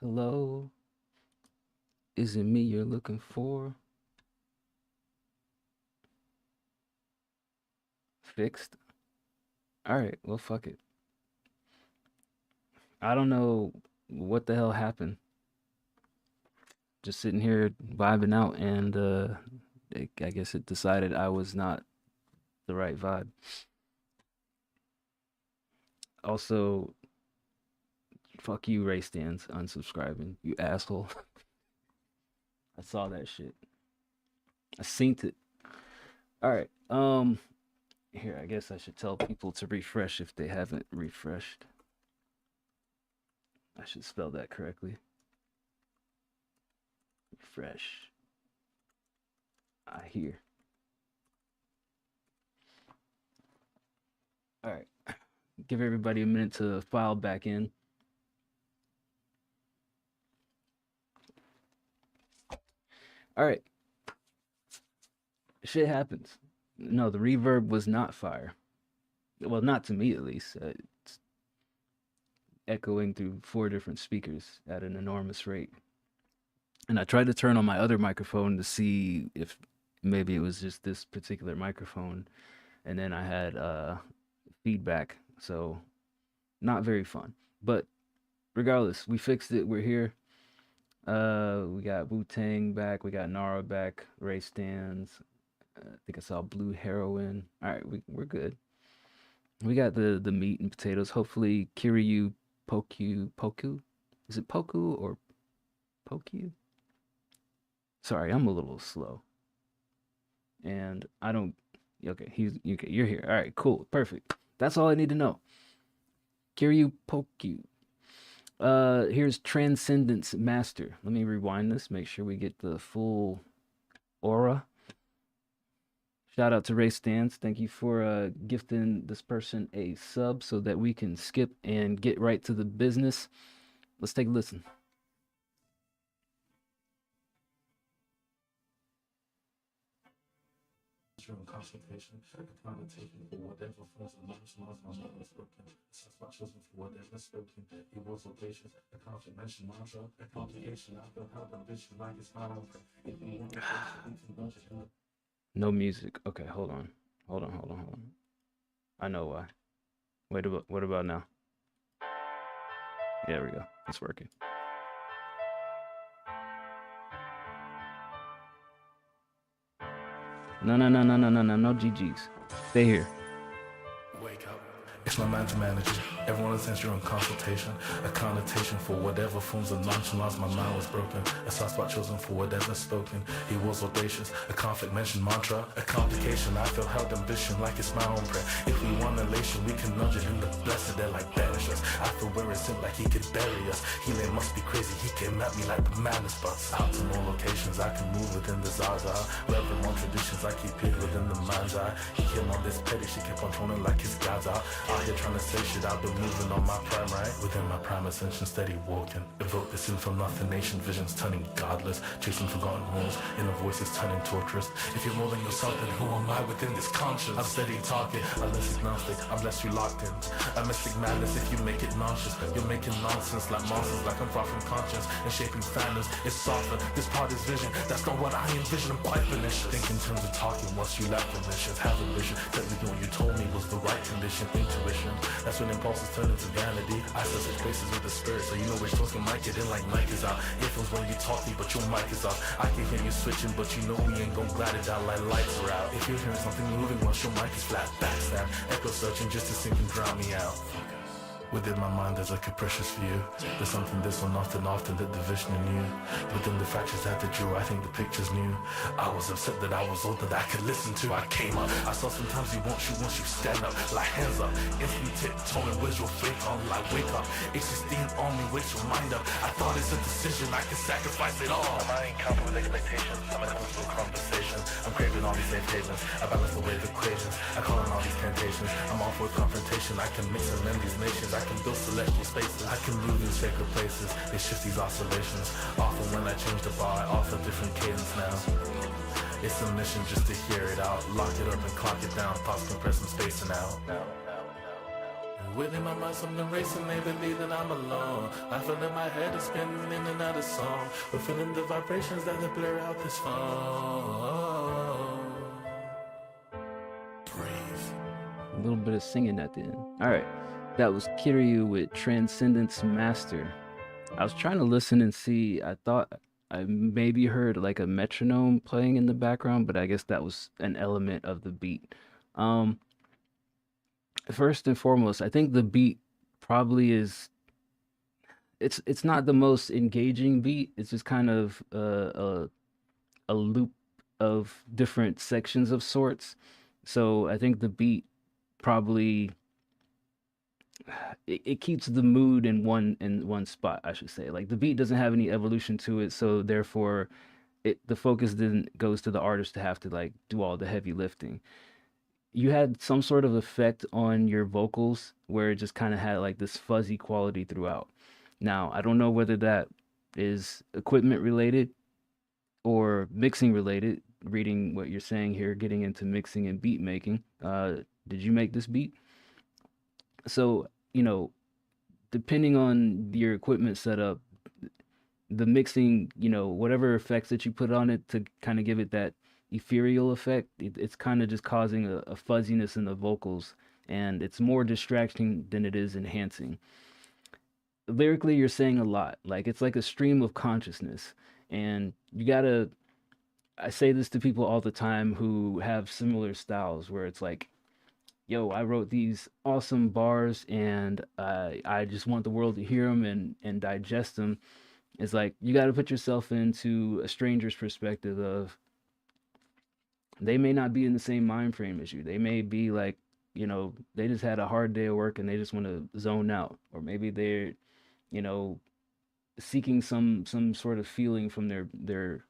Hello, is it me you're looking for? Fixed? Alright, well, fuck it. I don't know what the hell happened. Just sitting here vibing out, and I guess it decided I was not the right vibe. Also, fuck you, Ray Stans, unsubscribing, you asshole. I saw that shit. I seen it. Alright, here, I guess I should tell people to refresh if they haven't refreshed. I should spell that correctly. Refresh. I hear. All right. Give everybody a minute to file back in. All right. Shit happens. No, the reverb was not fire. Well, not to me at least. It's echoing through 4 different speakers at an enormous rate. And I tried to turn on my other microphone to see if maybe it was just this particular microphone. And then I had feedback. So, not very fun. But regardless, we fixed it. We're here. We got Wu Tang back. We got Nara back. Ray Stans. I think I saw Blue Heroin. All right, we're good. We got the meat and potatoes. Hopefully, Kiryu Poku. Is it Poku or Pokyu? Sorry, I'm a little slow. And I don't. Okay, he's okay. You're here. All right, cool, perfect. That's all I need to know. Kiryu Pokyu. Here's Transcendence Master. Let me rewind this, make sure we get the full aura. Shout out to Ray Stans. Thank you for gifting this person a sub so that we can skip and get right to the business. Let's take a listen. During consultation, connotation for whatever forms of knowledge laws my mother was spoken. Such my children for whatever spoken. He was audacious, a confirmation mantra, a complication. I feel how the bitch like it's my own. If you want to you No music. Okay, hold on. Hold on. I know why. Wait, what about now? Yeah, there we go. It's working. No GGs. Stay here. wake up. It's my man to manage it. Everyone attends your own consultation. A connotation for whatever forms of nonchalance. My mind was broken. A soft spot chosen for whatever spoken. He was audacious. A conflict mentioned mantra. A complication. I feel held ambition like it's my own prayer. If we want elation, we can nudge it in the blessed. They're like banish us. I feel where it's in like he could bury us. Healing must be crazy. He came at me like the madness bus. Out to more locations. I can move within the Zaza. Reverend on traditions. I keep it within the mind's eye. He came on this petty. She kept on trolling like his God's out. Out here trying to say shit, I've been moving on my prime, right? Within my prime ascension, steady walking. Evoke the sin from nothing, nation visions turning godless. Chasing forgotten homes, inner voices turning torturous. If you're more than yourself, then who am I within this conscience? I'm steady talking, unless agnostic, unless you locked in. A mystic madness if you make it nauseous. You're making nonsense like monsters, like I'm far from conscience. And shaping fandoms, it's softer. This part is vision, that's not what I envision. I'm quite finished. Think in terms of talking once you lack permissions. Have a vision, technically what you told me was the right condition. Intuition, that's when impulses turn into vanity. I set such places with the spirit, so you know which tones can mic it in like mic is out. Earphones when you talk me, but your mic is off. I can hear you switching, but you know we ain't gon' glide it out like lights are out. If you're hearing something moving once your mic is flat, backstab. Echo searching just to sink and drown me out. Within my mind there's a capricious view. There's something this one often that the vision knew. Within the fractures that they drew, I think the picture's new. I was upset that I was old that I could listen to. I came up, I saw sometimes you want you once you stand up. Like hands up, instantly tiptoeing, where's your faith on? Like wake up, existing on me, wake your mind up. I thought it's a decision, I can sacrifice it all. Am I in comfort with expectations? I'm in constant conversation. I'm craving all these safe havens. I balance the wave equations. I call on all these temptations. I'm all for confrontation. I can mix and mend these nations. I can build celestial spaces. I can move in sacred places. They shift these oscillations. Often when I change the bar, I offer different cadence now. It's a mission just to hear it out. Lock it up and clock it down. Thoughts compress and spacing out. Within my mind, something racing, they believe that I'm alone. I feel in my head is spinning in and out of song. But feeling the vibrations that they blur out this phone. Breathe. A little bit of singing at the end. All right, that was Kiryu with Transcendence Master. I was trying to listen and see. I thought I maybe heard like a metronome playing in the background, but I guess that was an element of the beat. Um, First and foremost, I think the beat probably is it's not the most engaging beat. It's just kind of a loop of different sections of sorts. So I think the beat probably it keeps the mood in one spot, I should say. Like the beat doesn't have any evolution to it, so therefore the focus then goes to the artist to have to like do all the heavy lifting. You had some sort of effect on your vocals where it just kind of had like this fuzzy quality throughout. Now, I don't know whether that is equipment related or mixing related. Reading what you're saying here, getting into mixing and beat making. Did you make this beat? So, depending on your equipment setup, the mixing, whatever effects that you put on it to kind of give it that ethereal effect, it's kind of just causing a fuzziness in the vocals, and it's more distracting than it is enhancing. Lyrically, you're saying a lot. Like it's like a stream of consciousness, and you gotta. I say this to people all the time who have similar styles, where it's like, yo, I wrote these awesome bars and I just want the world to hear them and digest them. It's like you got to put yourself into a stranger's perspective of they may not be in the same mind frame as you. They may be like, they just had a hard day of work and they just want to zone out. Or maybe they're, you know, seeking some sort of feeling from their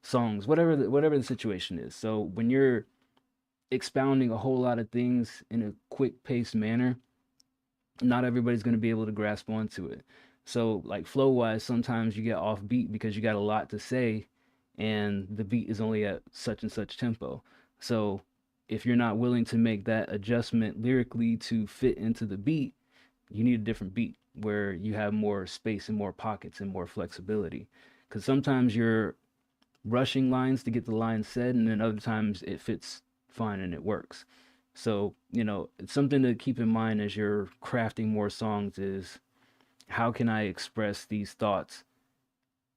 songs, whatever the situation is. So when you're expounding a whole lot of things in a quick paced manner, not everybody's going to be able to grasp onto it. So like flow wise, sometimes you get off beat because you got a lot to say and the beat is only at such and such tempo. So if you're not willing to make that adjustment lyrically to fit into the beat, you need a different beat where you have more space and more pockets and more flexibility. Because sometimes you're rushing lines to get the line said, and then other times it fits fine and it works. So, it's something to keep in mind as you're crafting more songs is how can I express these thoughts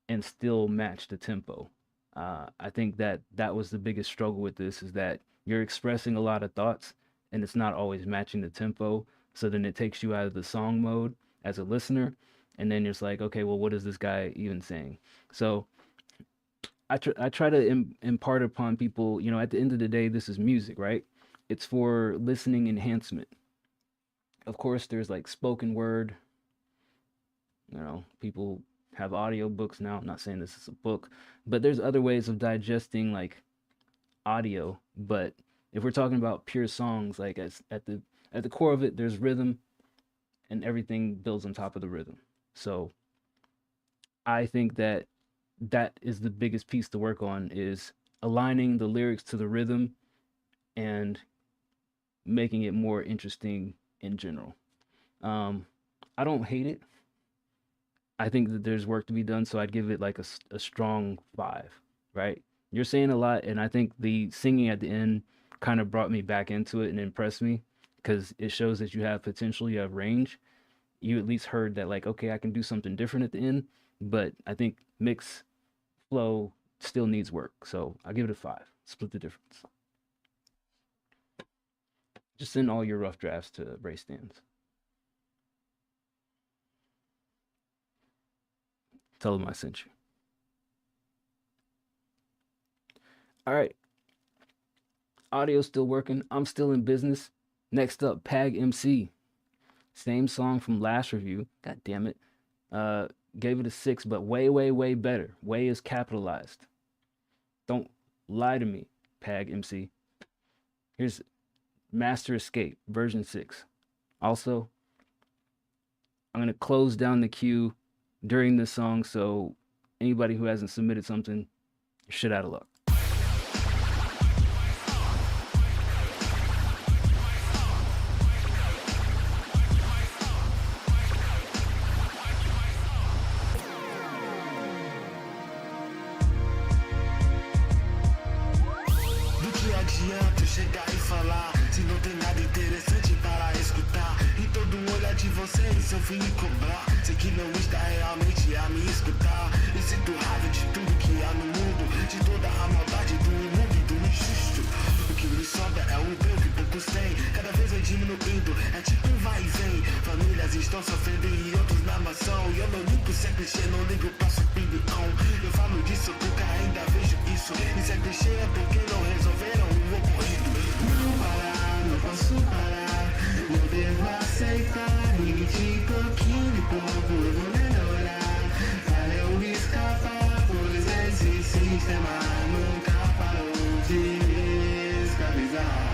and still match the tempo? I think that was the biggest struggle with this, is that you're expressing a lot of thoughts and it's not always matching the tempo. So then it takes you out of the song mode as a listener. And then it's like, okay, well, what is this guy even saying? So I try to impart upon people, at the end of the day, this is music, right? It's for listening enhancement. Of course, there's like spoken word. People have audio books now. I'm not saying this is a book, but there's other ways of digesting like audio. But if we're talking about pure songs, like at the core of it, there's rhythm, and everything builds on top of the rhythm. So I think that is the biggest piece to work on, is aligning the lyrics to the rhythm and making it more interesting in general. I don't hate it. I think that there's work to be done, so I'd give it like a strong 5, right? You're saying a lot, and I think the singing at the end kind of brought me back into it and impressed me, because it shows that you have potential, you have range. You at least heard that, like, okay, I can do something different at the end, but I think mix flow still needs work, so I'll give it a 5. Split the difference. Just send all your rough drafts to Ray Stans. Tell them I sent you. All right. Audio's still working. I'm still in business. Next up, Pag MC. Same song from last review. God damn it. Gave it a 6, but way, way, way better. Way is capitalized. Don't lie to me, Pag MC. Here's Master Escape, version 6. Also, I'm going to close down the queue during this song, so anybody who hasn't submitted something, you're shit out of luck. tu chegar e falar se não tem nada interessante para escutar. E todo olhar de vocês eu vim cobrar. Sei que não está realmente a me escutar. E sinto raiva de tudo que há no mundo, de toda a maldade do imundo e do injusto. O que me sobra é o bem que poucos têm. Cada vez vai diminuindo, é tipo um vai e vem. Famílias estão sofrendo e outros na mansão. E eu não ligo se é clichê, não ligo pra sua opinião. Eu falo disso porque ainda vejo isso. E se é clichê é porque não resolveram o ocorrido. Não parar, não posso parar. Não devo aceitar. Limite pouquinho de pouco, eu vou melhorar. Para eu escapar, pois esse sistema nunca parou de escravizar.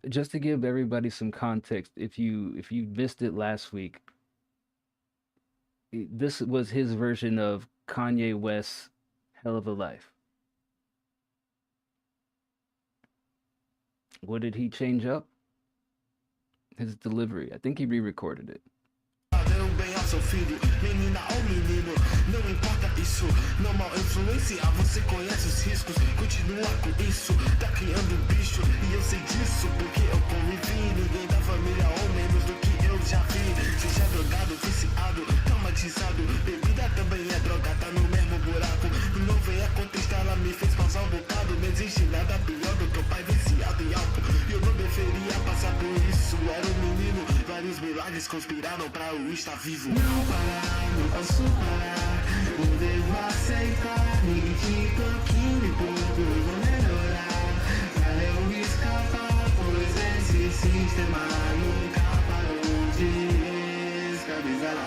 Just to give everybody some context, if you missed it last week, this was his version of Kanye West's "Hell of a Life." What did he change up? His delivery. I think he re-recorded it. Deu bem ao seu filho, menina ou menino, não importa isso, não mal influencia, você conhece os riscos, continua com isso, tá criando bicho, e eu sei disso, porque eu convivi, ninguém da família ou menos do que eu já vi, seja drogado, viciado, traumatizado, bebida também é droga, tá no mesmo buraco, não venha contestar, ela me fez passar um bocado, não existe nada pior do que o pai viciado em álcool, e eu não deveria passar por isso, era um menino, vários milagres conspiraram pra eu estar vivo. Não parar, não posso parar, não devo aceitar, limite pouquinho e pouco eu vou melhorar, pra eu escapar, pois esse sistema nunca parou de escravizar.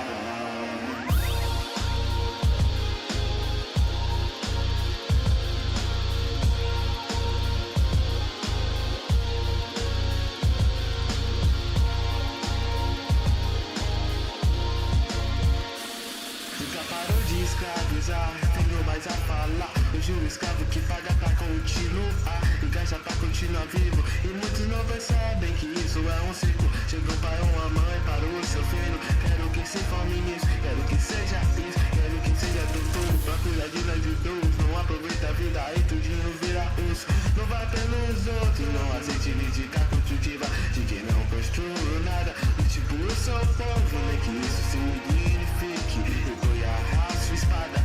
Tenho mais a falar. Hoje o escravo que paga pra continuar, engaja pra continuar vivo. E muitos não percebem que isso é um ciclo. Chegou para uma mãe, para o seu filho. Quero que se forme nisso, quero que seja isso. Quero que seja doutor, pra cuidar de nós idosos. Não aproveita a vida e tudinho vira uso. Não vai pelos outros, não aceite crítica construtiva de quem não construiu nada. Do tipo, eu sou povo, nem que isso signifique. Eu vou arrasar sua espada.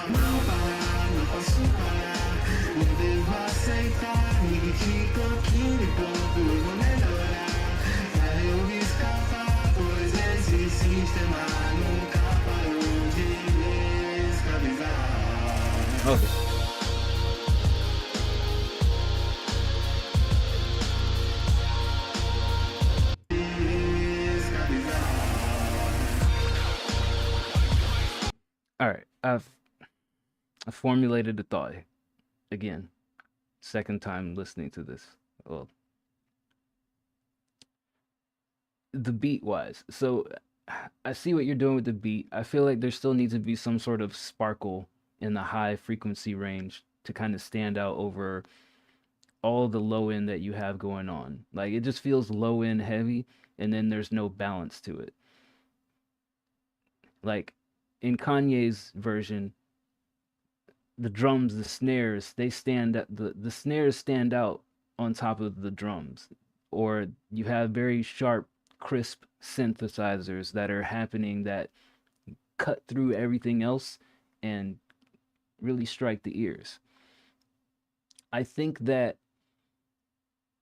Não parar, não posso parar, não devo aceitar, limite pouquinho e pouco eu vou melhorar, pra eu escapar, pois esse sistema nunca parou de escravizar. Okay. All right, I formulated a thought again. Second time listening to this. Well, the beat wise. So I see what you're doing with the beat. I feel like there still needs to be some sort of sparkle in the high frequency range to kind of stand out over all the low end that you have going on. Like it just feels low end heavy and then there's no balance to it. Like in Kanye's version, the drums, the snares, they stand at the snares stand out on top of the drums. Or you have very sharp, crisp synthesizers that are happening that cut through everything else and really strike the ears. I think that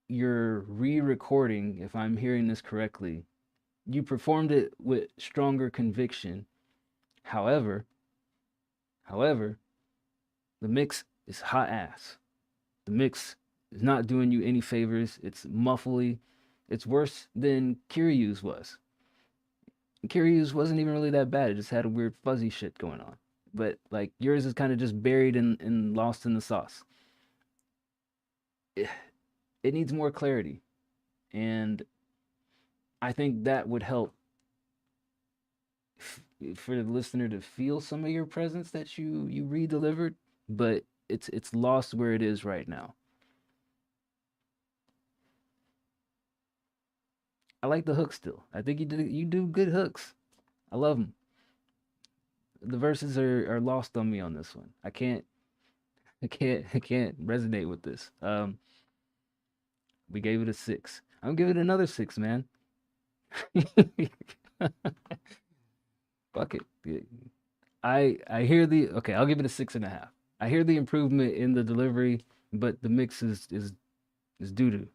your re-recording, if I'm hearing this correctly, you performed it with stronger conviction. However, the mix is hot ass. The mix is not doing you any favors. It's muffly. It's worse than Kiryu's was. Kiryu's wasn't even really that bad. It just had a weird fuzzy shit going on. But like yours is kind of just buried and lost in the sauce. It needs more clarity. And I think that would help for the listener to feel some of your presence that you re-delivered, but it's lost where it is right now. I like the hook still. I think you do good hooks. I love them. The verses are lost on me on this one. I can't resonate with this. We gave it a 6. I'm giving it another 6, man. Fuck it. Yeah. I hear the okay. I'll give it a 6.5. I hear the improvement in the delivery, but the mix is doo doo.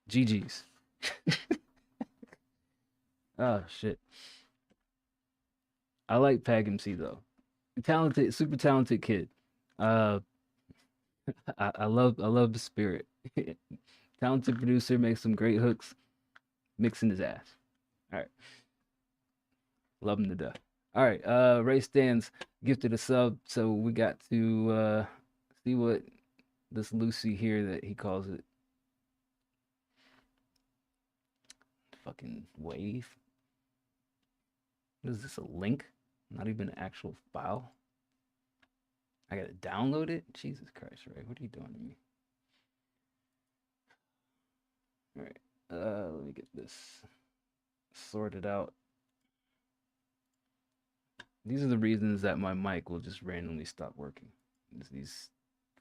GG's. Oh shit. I like Pag MC though. Talented, super talented kid. Uh, I love the spirit. Talented producer makes some great hooks, mixing his ass. All right, love him to death. All right, Ray Stans gifted a sub, so we got to see what this Lucy here that he calls it. Fucking wave. What is this? A link? Not even an actual file. I gotta download it. Jesus Christ, Ray, what are you doing to me? All right, let me get this sorted out. These are the reasons that my mic will just randomly stop working. These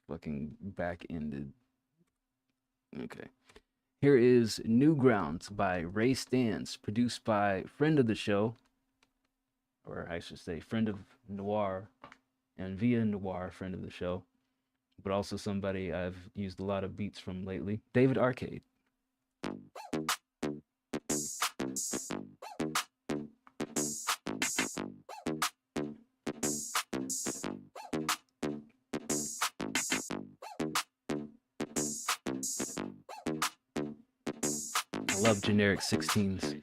fucking back-ended. Okay. Here is Newgrounds by Ray Stans, produced by friend of the show, or I should say friend of Noir, and via Noir, friend of the show, but also somebody I've used a lot of beats from lately, David Arcade. I love generic 16s.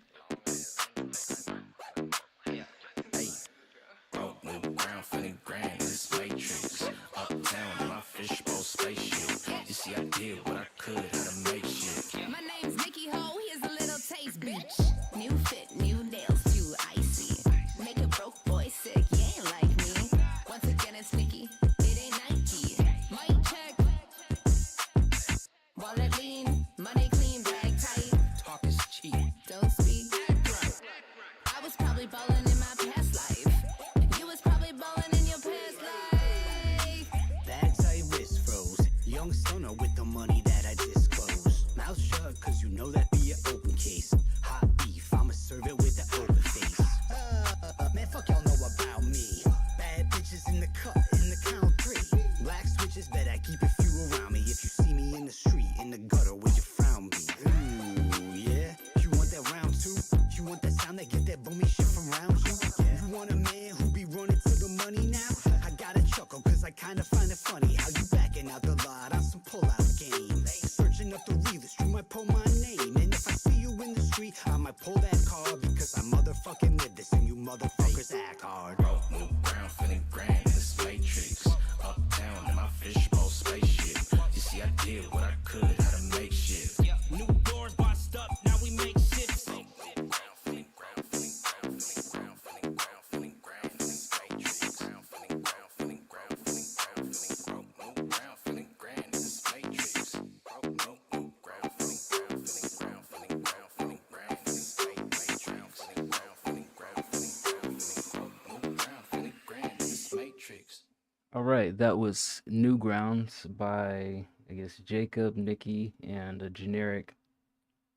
All right, that was Newgrounds by, I guess, Jacob, Nikki, and a generic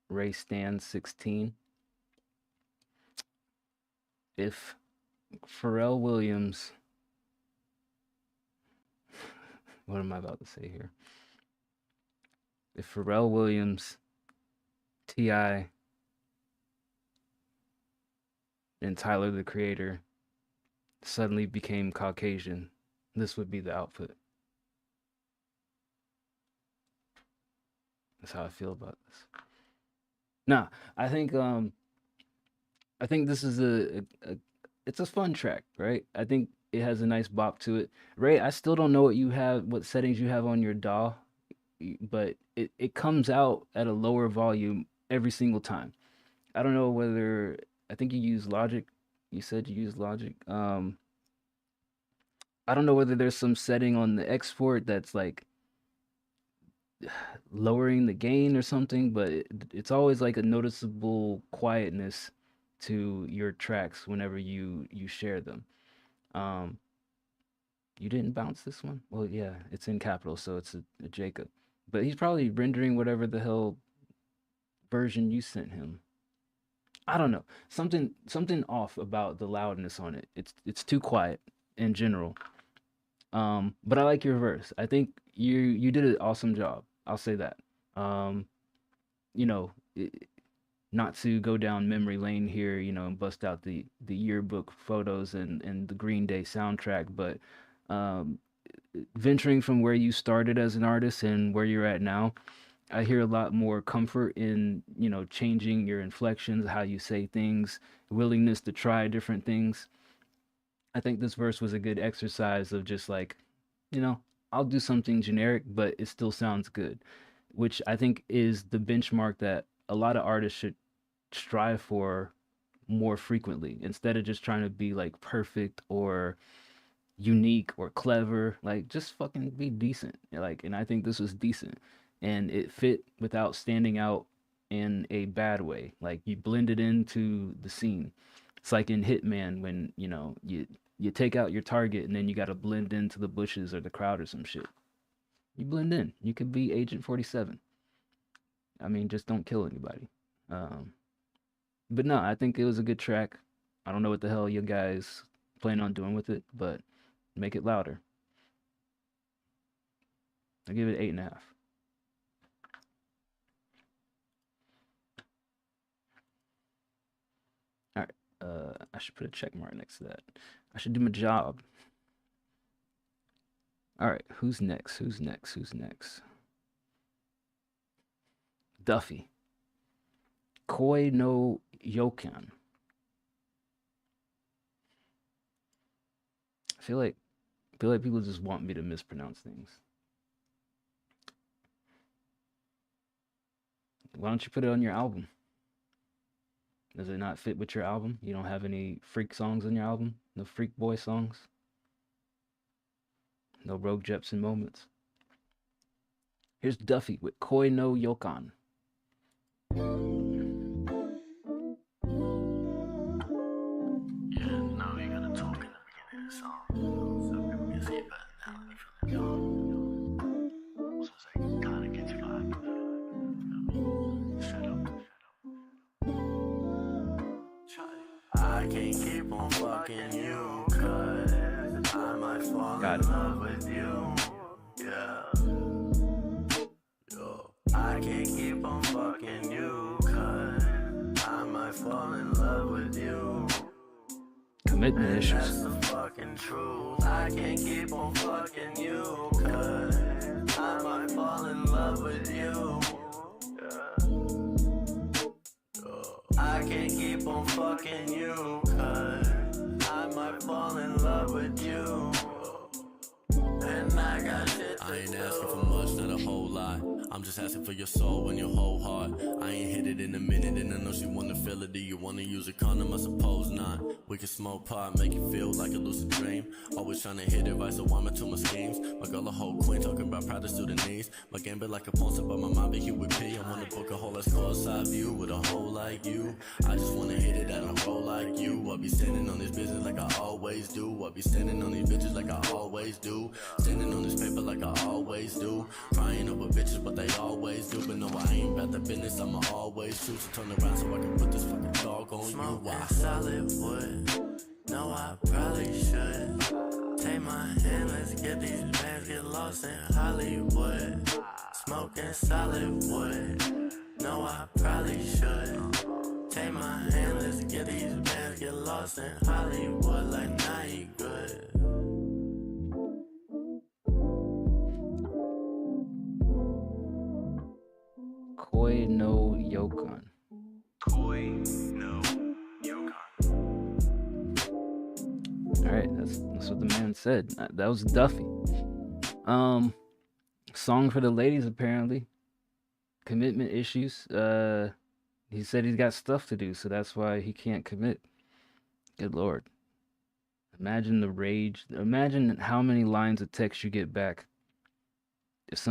Ray Stans 16. If Pharrell Williams, what am I about to say here? If Pharrell Williams, T.I., and Tyler the Creator suddenly became Caucasian, this would be the output. That's how I feel about this. Now, I think this is it's a fun track, right? I think it has a nice bop to it. Ray, I still don't know what settings you have on your DAW, but it comes out at a lower volume every single time. I don't know whether I think you use Logic. You said you use Logic. I don't know whether there's some setting on the export that's like lowering the gain or something, but it's always like a noticeable quietness to your tracks whenever you share them. Um, you didn't bounce this one? Well, yeah, it's in capital, so it's a Jacob. But he's probably rendering whatever the hell version you sent him. I don't know. Something off about the loudness on it. It's too quiet in general. But I like your verse. I think you did an awesome job. I'll say that. Um, you know, not to go down memory lane here, and bust out the yearbook photos and the Green Day soundtrack, but um, venturing from where you started as an artist and where you're at now, I hear a lot more comfort in, changing your inflections, how you say things, willingness to try different things. I think this verse was a good exercise of just like, you know, I'll do something generic, but it still sounds good, which I think is the benchmark that a lot of artists should strive for more frequently instead of just trying to be like perfect or unique or clever. Like, just fucking be decent. Like, and I think this was decent and it fit without standing out in a bad way. Like, you blended into the scene. It's like in Hitman when, you take out your target and then you got to blend into the bushes or the crowd or some shit. You blend in. You could be Agent 47. I mean, just don't kill anybody. Um, but no, I think it was a good track. I don't know what the hell you guys plan on doing with it, but make it louder. I give it 8.5. All right. I should put a check mark next to that. I should do my job. All right. Who's next? Who's next? Who's next? Duffy. Koi no Yokan. I feel like people just want me to mispronounce things. Why don't you put it on your album? Does it not fit with your album? You don't have any freak songs on your album? No freak boy songs? No Rogue Jepsen moments? Here's Duffy with Koi no Yokan. I can't keep on fucking you, cause I might fall in love with you. Yeah. Yo. I can't keep on fucking you, cause I might fall in love with you. Commitment issues. That's the fucking truth. I can't keep on fucking you, cause I might fall in love with you. I can't keep on fucking you, cause I might fall in love with you. And I got shit to I ain't do. asking for much, not a whole lot. I'm just asking for your soul and your whole heart. I ain't hit it in a minute and I know she wanna feel it. Do you wanna use a condom? I suppose not. We can smoke pot, make it feel like a lucid dream. Always trying to hit it right, so I'm into my schemes. My girl a whole queen, talking about proud to Sudanese. My game be like a pawn, but my mind be here with P. I wanna book a whole ass courtside view with a hole like you. I just wanna hit it at a roll like you. I be standing on this business like I always do. I be standing on these bitches like I always do. Standing on this paper like I always do. Crying over bitches, but they always do. But no, I ain't about the business, I'ma always choose to turn around so I can put this fucking dog on Smoking you. Why? solid wood. No, I probably should. Take my hand, let's get these bands, get lost in Hollywood. Smoking solid wood. No, I probably should. Take my hand, let's get these bands, get lost in Hollywood. Like, now you good. Koi no Yokan. Koi no Yokan. All right, that's what the man said. That was Duffy. Song for the ladies apparently. Commitment issues. He said he's got stuff to do, so that's why he can't commit. Good lord. Imagine the rage. Imagine how many lines of text you get back if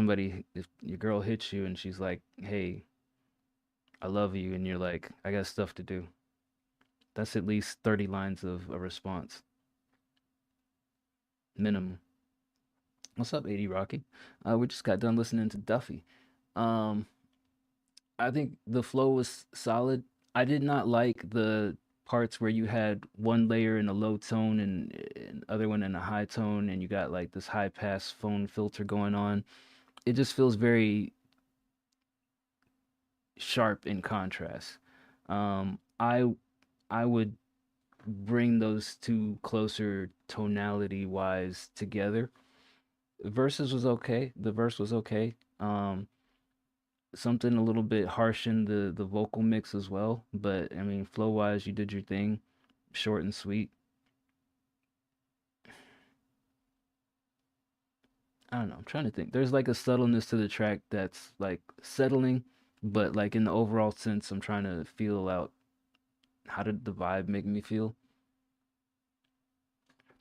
your girl hits you and she's like, "Hey, I love you," and you're like, "I got stuff to do." That's at least 30 lines of a response, minimum. What's up, 80 Rocky? We just got done listening to Duffy. Um, I think the flow was solid. I did not like the parts where you had one layer in a low tone and other one in a high tone, and you got like this high pass phone filter going on. It just feels very sharp in contrast. I would bring those two closer tonality wise together. Verses was okay. The verse was okay. Something a little bit harsh in the vocal mix as well, but I mean, flow wise, you did your thing, short and sweet. I don't know. I'm trying to think. There's like a subtleness to the track that's like settling, but like in the overall sense, I'm trying to feel out how did the vibe make me feel.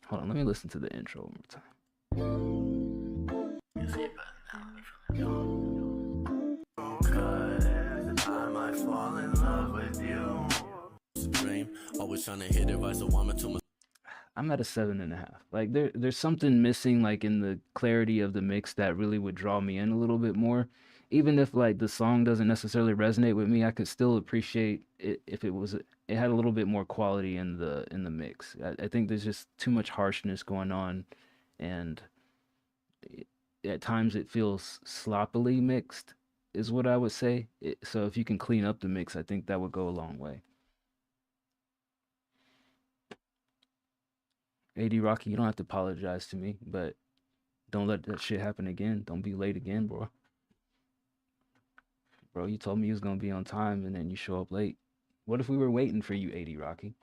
Hold on, let me listen to the intro one more time. I might fall in love with you. Dream, always trying to hit it right, so I'm into my. I'm at a 7.5. Like there's something missing like in the clarity of the mix that really would draw me in a little bit more. Even if like the song doesn't necessarily resonate with me, I could still appreciate it if it had a little bit more quality in the mix. I think there's just too much harshness going on, and at times it feels sloppily mixed, is what I would say. So if you can clean up the mix, I think that would go a long way. AD Rocky, you don't have to apologize to me, but don't let that shit happen again. Don't be late again, bro. Bro, you told me you was gonna be on time and then you show up late. What if we were waiting for you, AD Rocky?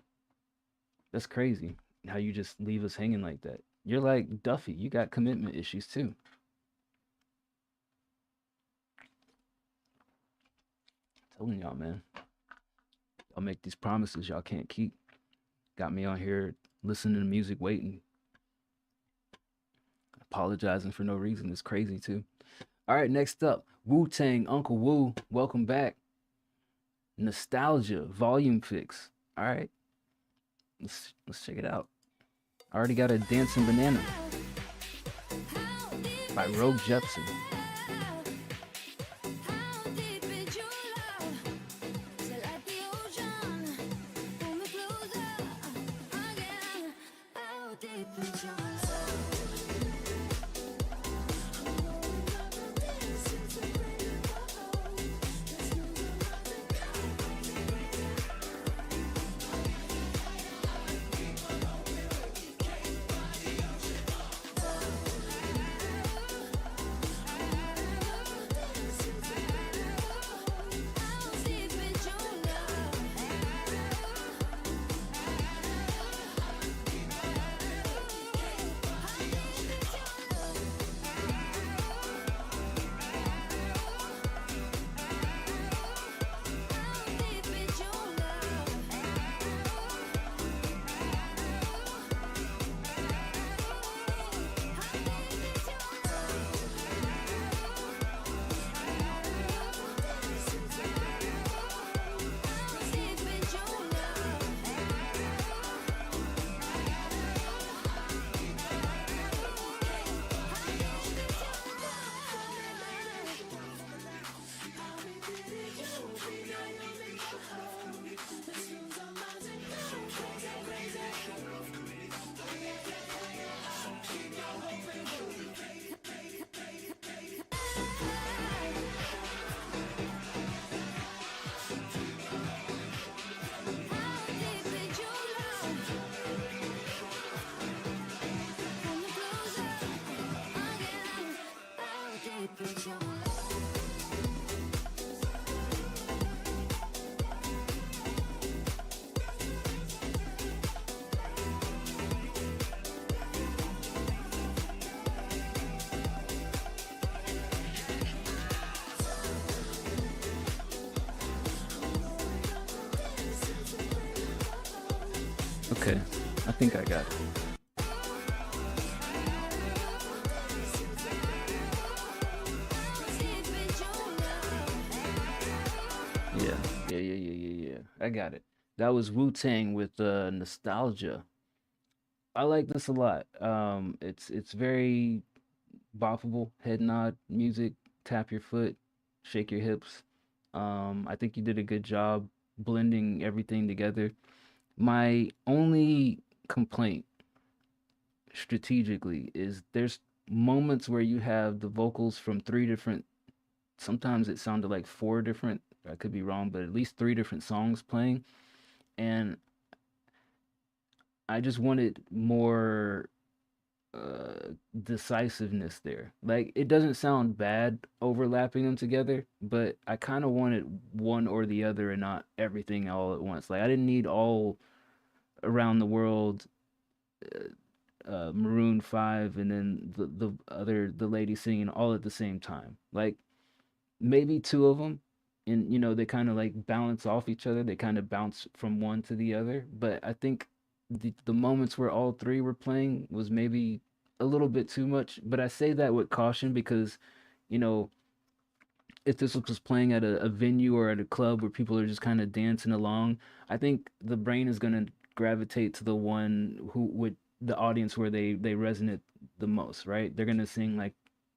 That's crazy. How you just leave us hanging like that. You're like Duffy. You got commitment issues too. Telling y'all, man. Y'all make these promises y'all can't keep. Got me on here listening to music, waiting, apologizing for no reason. It's crazy too. All right, next up, Wu-Tang, Uncle Wu. Welcome back. Nostalgia, Volume Fix. All right, let's check it out. I already got a Dancing Banana by Rogue Jepson. Okay, I think I got it. I got it. That was Wu Tang with Nostalgia. I like this a lot. It's very boppable, head nod music, tap your foot, shake your hips. I think you did a good job blending everything together. My only complaint strategically is there's moments where you have the vocals from three different, sometimes it sounded like four different, I could be wrong, but at least three different songs playing. And I just wanted more decisiveness there. Like it doesn't sound bad overlapping them together, but I kind of wanted one or the other and not everything all at once. Like I didn't need all around the world, Maroon 5 and then the lady singing all at the same time. Like maybe two of them, and they kind of like balance off each other. They kind of bounce from one to the other, but I think the moments where all three were playing was maybe a little bit too much. But I say that with caution because you know if this was playing at a venue or at a club where people are just kind of dancing along, I think the brain is going to gravitate to the one who would the audience where they resonate the most, right? They're going to sing like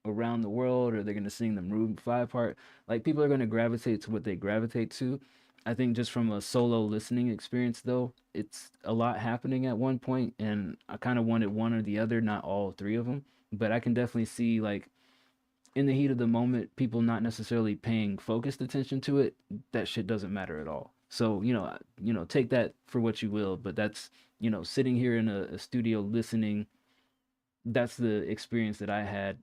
around the world, or they're going to sing the Maroon 5 part. Like people are going to gravitate to what they gravitate to. I think just from a solo listening experience though, it's a lot happening at one point and I kind of wanted one or the other, not all three of them. But I can definitely see like in the heat of the moment, people not necessarily paying focused attention to it, that shit doesn't matter at all. So, take that for what you will, but that's, sitting here in a studio listening, that's the experience that I had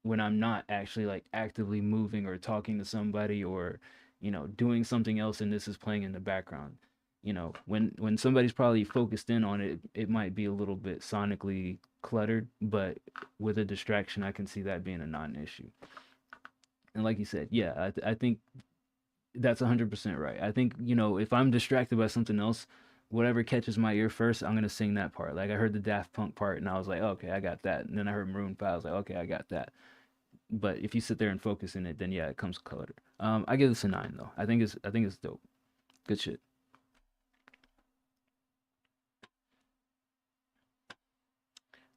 when I'm not actually like actively moving or talking to somebody or, doing something else and this is playing in the background. When somebody's probably focused in on it, it might be a little bit sonically cluttered, but with a distraction, I can see that being a non-issue. And like you said, yeah, I think that's 100% right. I think, if I'm distracted by something else, whatever catches my ear first, I'm gonna sing that part. Like I heard the Daft Punk part and I was like, okay, I got that. And then I heard Maroon 5, I was like, okay, I got that. But if you sit there and focus in it, then yeah, it comes cluttered. I give this a 9 though. I think it's dope. Good shit.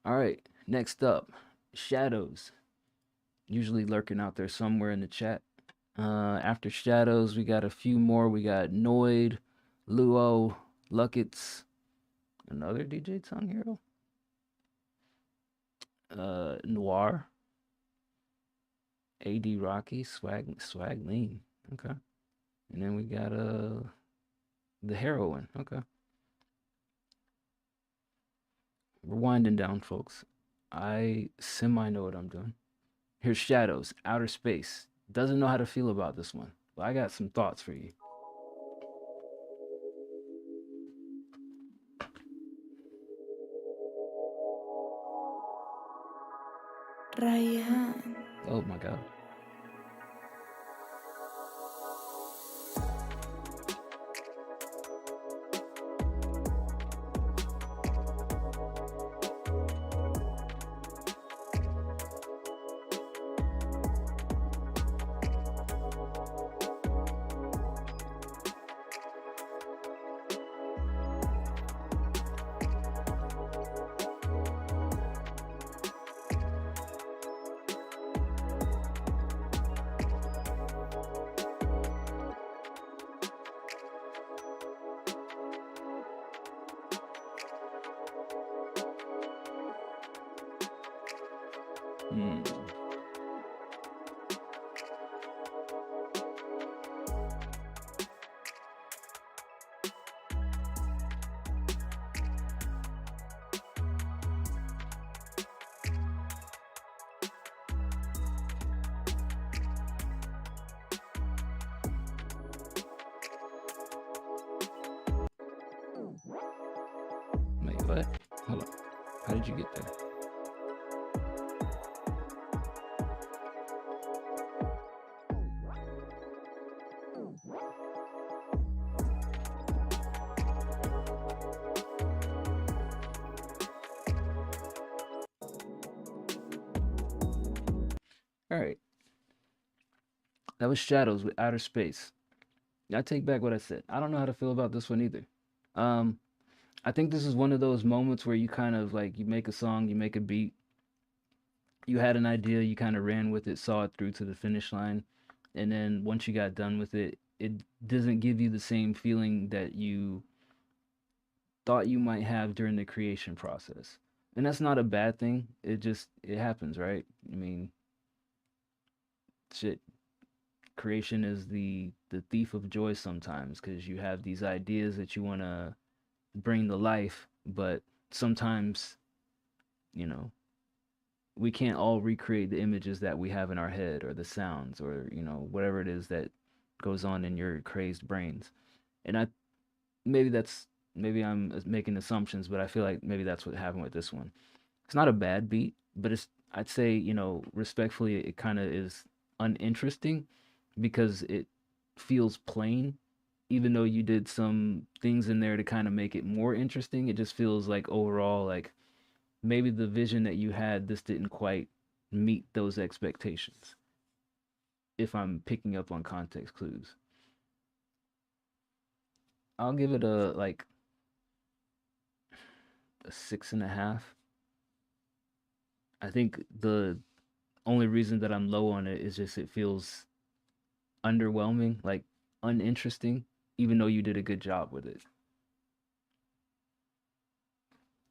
All right, next up, Shadows. Usually lurking out there somewhere in the chat. After Shadows, we got a few more. We got Noid, Luo, Luckets, another DJ Tongue Hero, Noir, AD Rocky, Swag Lean. Okay. And then we got the Heroine. Okay. We're winding down, folks. I semi know what I'm doing. Here's Shadows, Outer Space. Doesn't know how to feel about this one, but I got some thoughts for you. Ryan. Oh my god. Hmm. Wait, what? Hold on. How did you get there? All right. That was Shadows with Outer Space. I take back what I said. I don't know how to feel about this one either. Um, I think this is one of those moments where you kind of like you make a song, you make a beat, you had an idea, you kind of ran with it, saw it through to the finish line, and then once you got done with it, it doesn't give you the same feeling that you thought you might have during the creation process. And that's not a bad thing. It happens, right? I mean, shit, creation is the thief of joy sometimes because you have these ideas that you want to bring to life, but sometimes, you know, we can't all recreate the images that we have in our head or the sounds or, whatever it is that goes on in your crazed brains. And maybe I'm making assumptions, but I feel like maybe that's what happened with this one. It's not a bad beat, but I'd say, respectfully, it kind of is uninteresting because it feels plain. Even though you did some things in there to kind of make it more interesting, it just feels like overall, like maybe the vision that you had, this didn't quite meet those expectations. If I'm picking up on context clues, I'll give it a 6.5. I think the only reason that I'm low on it is just it feels underwhelming, like uninteresting, even though you did a good job with it.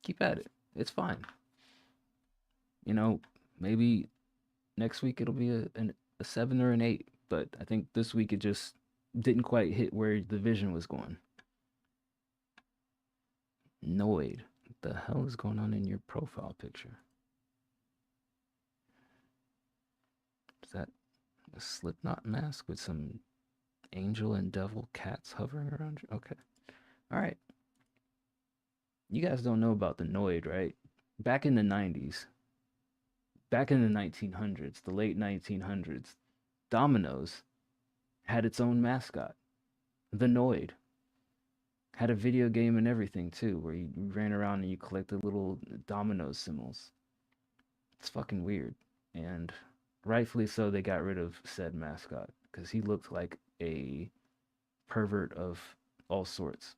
Keep at it. It's fine. Maybe next week it'll be a 7 or an 8, but I think this week it just didn't quite hit where the vision was going. Noid. What the hell is going on in your profile picture? Is that a Slipknot mask with some angel and devil cats hovering around you? Okay. All right. You guys don't know about the Noid, right? Back in the 90s, back in the 1900s, the late 1900s, Domino's had its own mascot, the Noid. Had a video game and everything too, where you ran around and you collected little Domino's symbols. It's fucking weird. And rightfully so, they got rid of said mascot because he looked like a pervert of all sorts.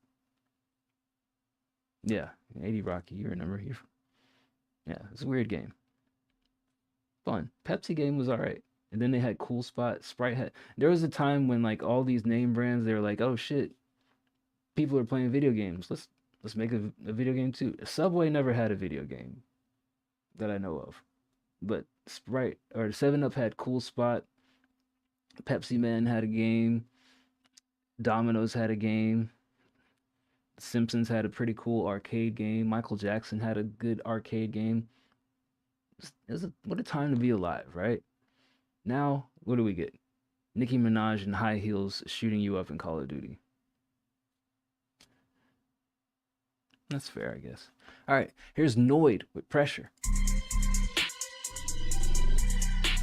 Yeah, 80 Rocky, you remember? Yeah, it's a weird game. Fun. Pepsi game was alright. And then they had Cool Spot, Sprite had. There was a time when like all these name brands, they were like, oh shit, people are playing video games. Let's make a video game too. Subway never had a video game that I know of. But Sprite or 7-Up had Cool Spot. Pepsi Man had a game. Domino's had a game. Simpsons had a pretty cool arcade game. Michael Jackson had a good arcade game. What a time to be alive, right? Now, what do we get? Nicki Minaj in high heels shooting you up in Call of Duty. That's fair, I guess. All right, here's Noid with Pressure.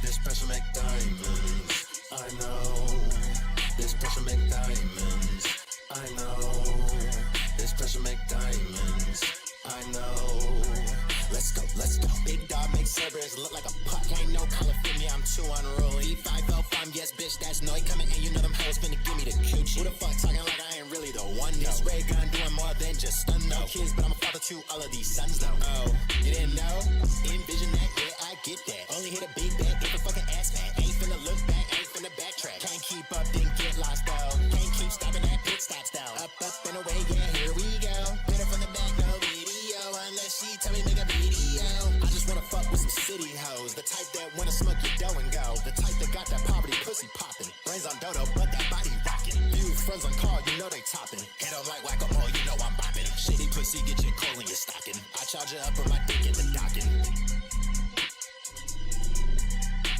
This pressure make diamonds, I know. This pressure make diamonds, I know. This pressure make diamonds, I know. Let's go, let's go. Big dog makes Cerberus look like a puck. Ain't no color for me, I'm too unruly. E505, yes, bitch, that's Noid coming, and you know them hoes finna give me the coochie. Who the fuck talking like I ain't really the one, though? This ray gun doing more than just stun, though. No kids, but I'm a father to all of these sons, though. Oh, you didn't know? Envision that, yeah, I get that. Only hit a big bet if a fucking ass fat. Ain't finna look back, ain't finna backtrack. Can't keep up, then get lost, though. Can't keep stopping at pit stops, though. Up, and away, yeah, here we go. Better from the back, no video. Unless she tell me make a video. I just wanna fuck with some city hoes. The type that wanna smoke your dough and go. The type that got that poverty pussy popping. Brains on dodo, but that body rocking. Few friends on call, you know they topping. Hit on like whack-a-mole, you know I'm bopping. Shitty pussy, get your coal in your stocking. I charge it up for my dick in the docking.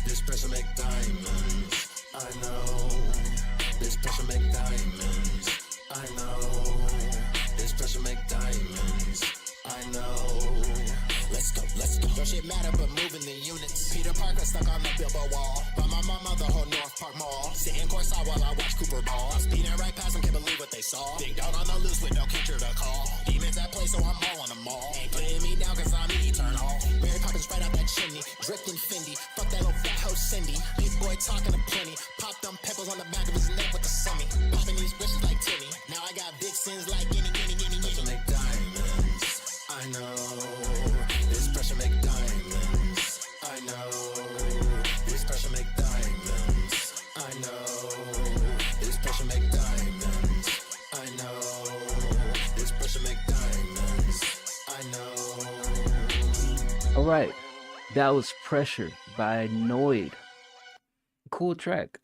This pressure make diamonds, I know. This pressure make diamonds, I know. This pressure make diamonds, I know. Let's go, let's go. Don't shit matter but moving the units. Peter Parker stuck on the billboard wall. By my mama, the whole North Park Mall. Sitting courtside while I watch Cooper Ball. I'm speeding right past them, can't believe what they saw. Big dog on the loose with no catcher to call. Demons at play, so I'm all on the mall. Ain't putting me down cause I'm eternal. Mary Poppins right out that chimney. Drifting Fendi. Fuck that little fat hoe Cindy. Big boy talking to plenty. Pop them peppers on the back of his neck with the semi. Popping these This pressure make diamonds. I know. This pressure make diamonds. I know. This pressure make diamonds. I know. This pressure make diamonds. I know. All right, that was Pressure by Noid. Cool track.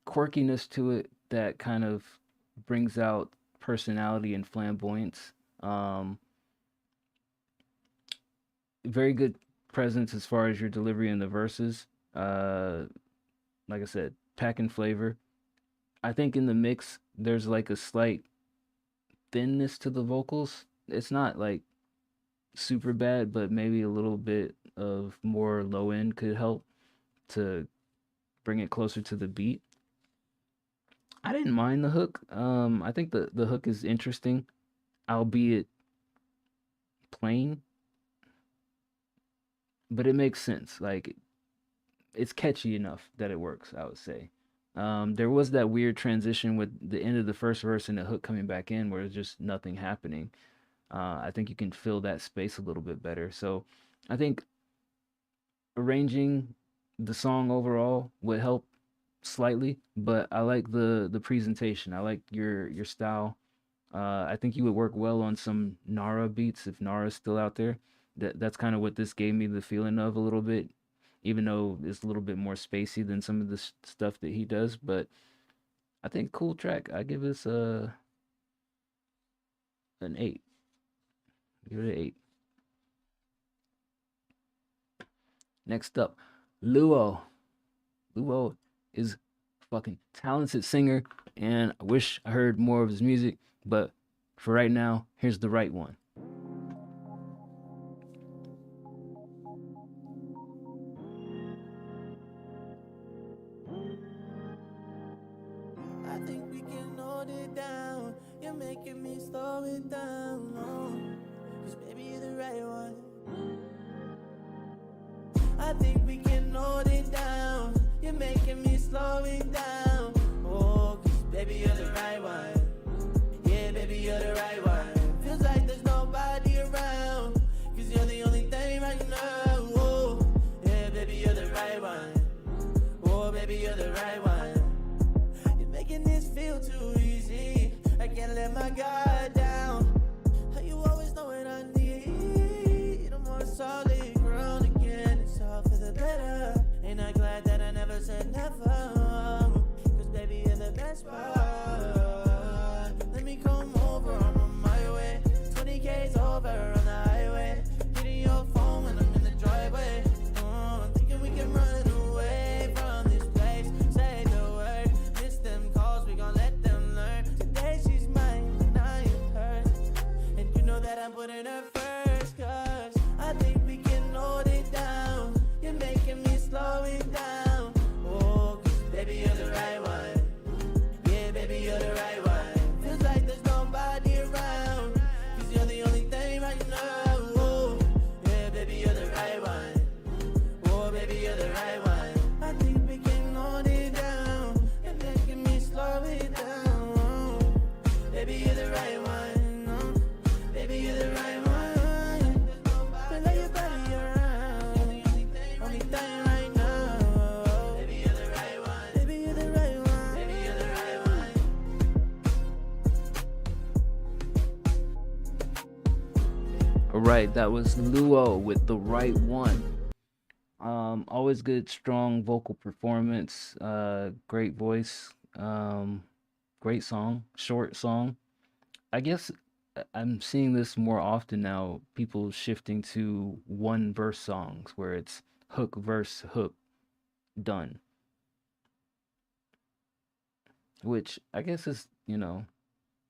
Quirkiness to it that kind of brings out personality and flamboyance. Um, Very good presence as far as your delivery in the verses. Like I said, packing flavor. I think in the mix there's like a slight thinness to the vocals. It's not like super bad, but maybe a little bit of more low end could help to bring it closer to the beat. I didn't mind the hook. I think the hook is interesting, albeit plain, but it makes sense. Like it's catchy enough that it works, I would say. There was that weird transition with the end of the first verse and the hook coming back in where there's just nothing happening. I think you can fill that space a little bit better. So I think arranging the song overall would help slightly, but I like the presentation. I like your style. I think you would work well on some Nara beats if Nara's still out there. That's kind of what this gave me the feeling of a little bit, even though it's a little bit more spacey than some of the stuff that he does. But I think cool track. I give this an 8. Give it an 8. Next up, Luo. Luo is a fucking talented singer, and I wish I heard more of his music, but for right now, here's the right one. I think we can hold it down. You're making me slow it down. Cause baby, you're the right one. I think we can hold it down. You're making me slow it down. Oh, cause baby, you're the right one. Yeah, baby, you're the right one. Feels like there's nobody around. Cause you're the only thing right now. Oh, yeah, baby, you're the right one. Oh, baby, you're the right one. You're making this feel too easy. I can't let my guard down. How you always know what I need. I'm on solid ground again. It's all for the better. Ain't I glad that I never said never? Cause baby, you're the best part. Let me come over, I'm on my way. 20K's over on the highway. Hitting your phone when I'm in the driveway. Thinking we can run away from this place. Say the word, miss them calls, we gon' let them learn. Today she's mine and I am hers. And you know that I'm putting her first. Cause I think we can hold it down. You're making me slow it down. Oh, cause baby, you're the right one. Yeah, baby, you're the right one. Feels like there's nobody around. Cause you're the only thing right now. Oh, yeah, baby, you're the right one. Oh, baby, you're the right one. I think we can hold it down. You're making me slow it down. Baby, you're the right one. Baby, you're the right one. Feel like your body around. Only thing right now. Baby, you're the right one. Baby, you're the right one. Baby, you're the right one. All right, that was Luo with the right one. Always good, strong vocal performance. Great voice. Great song. Short song. I guess I'm seeing this more often now. People shifting to one verse songs where it's hook, verse, hook, done. Which I guess is,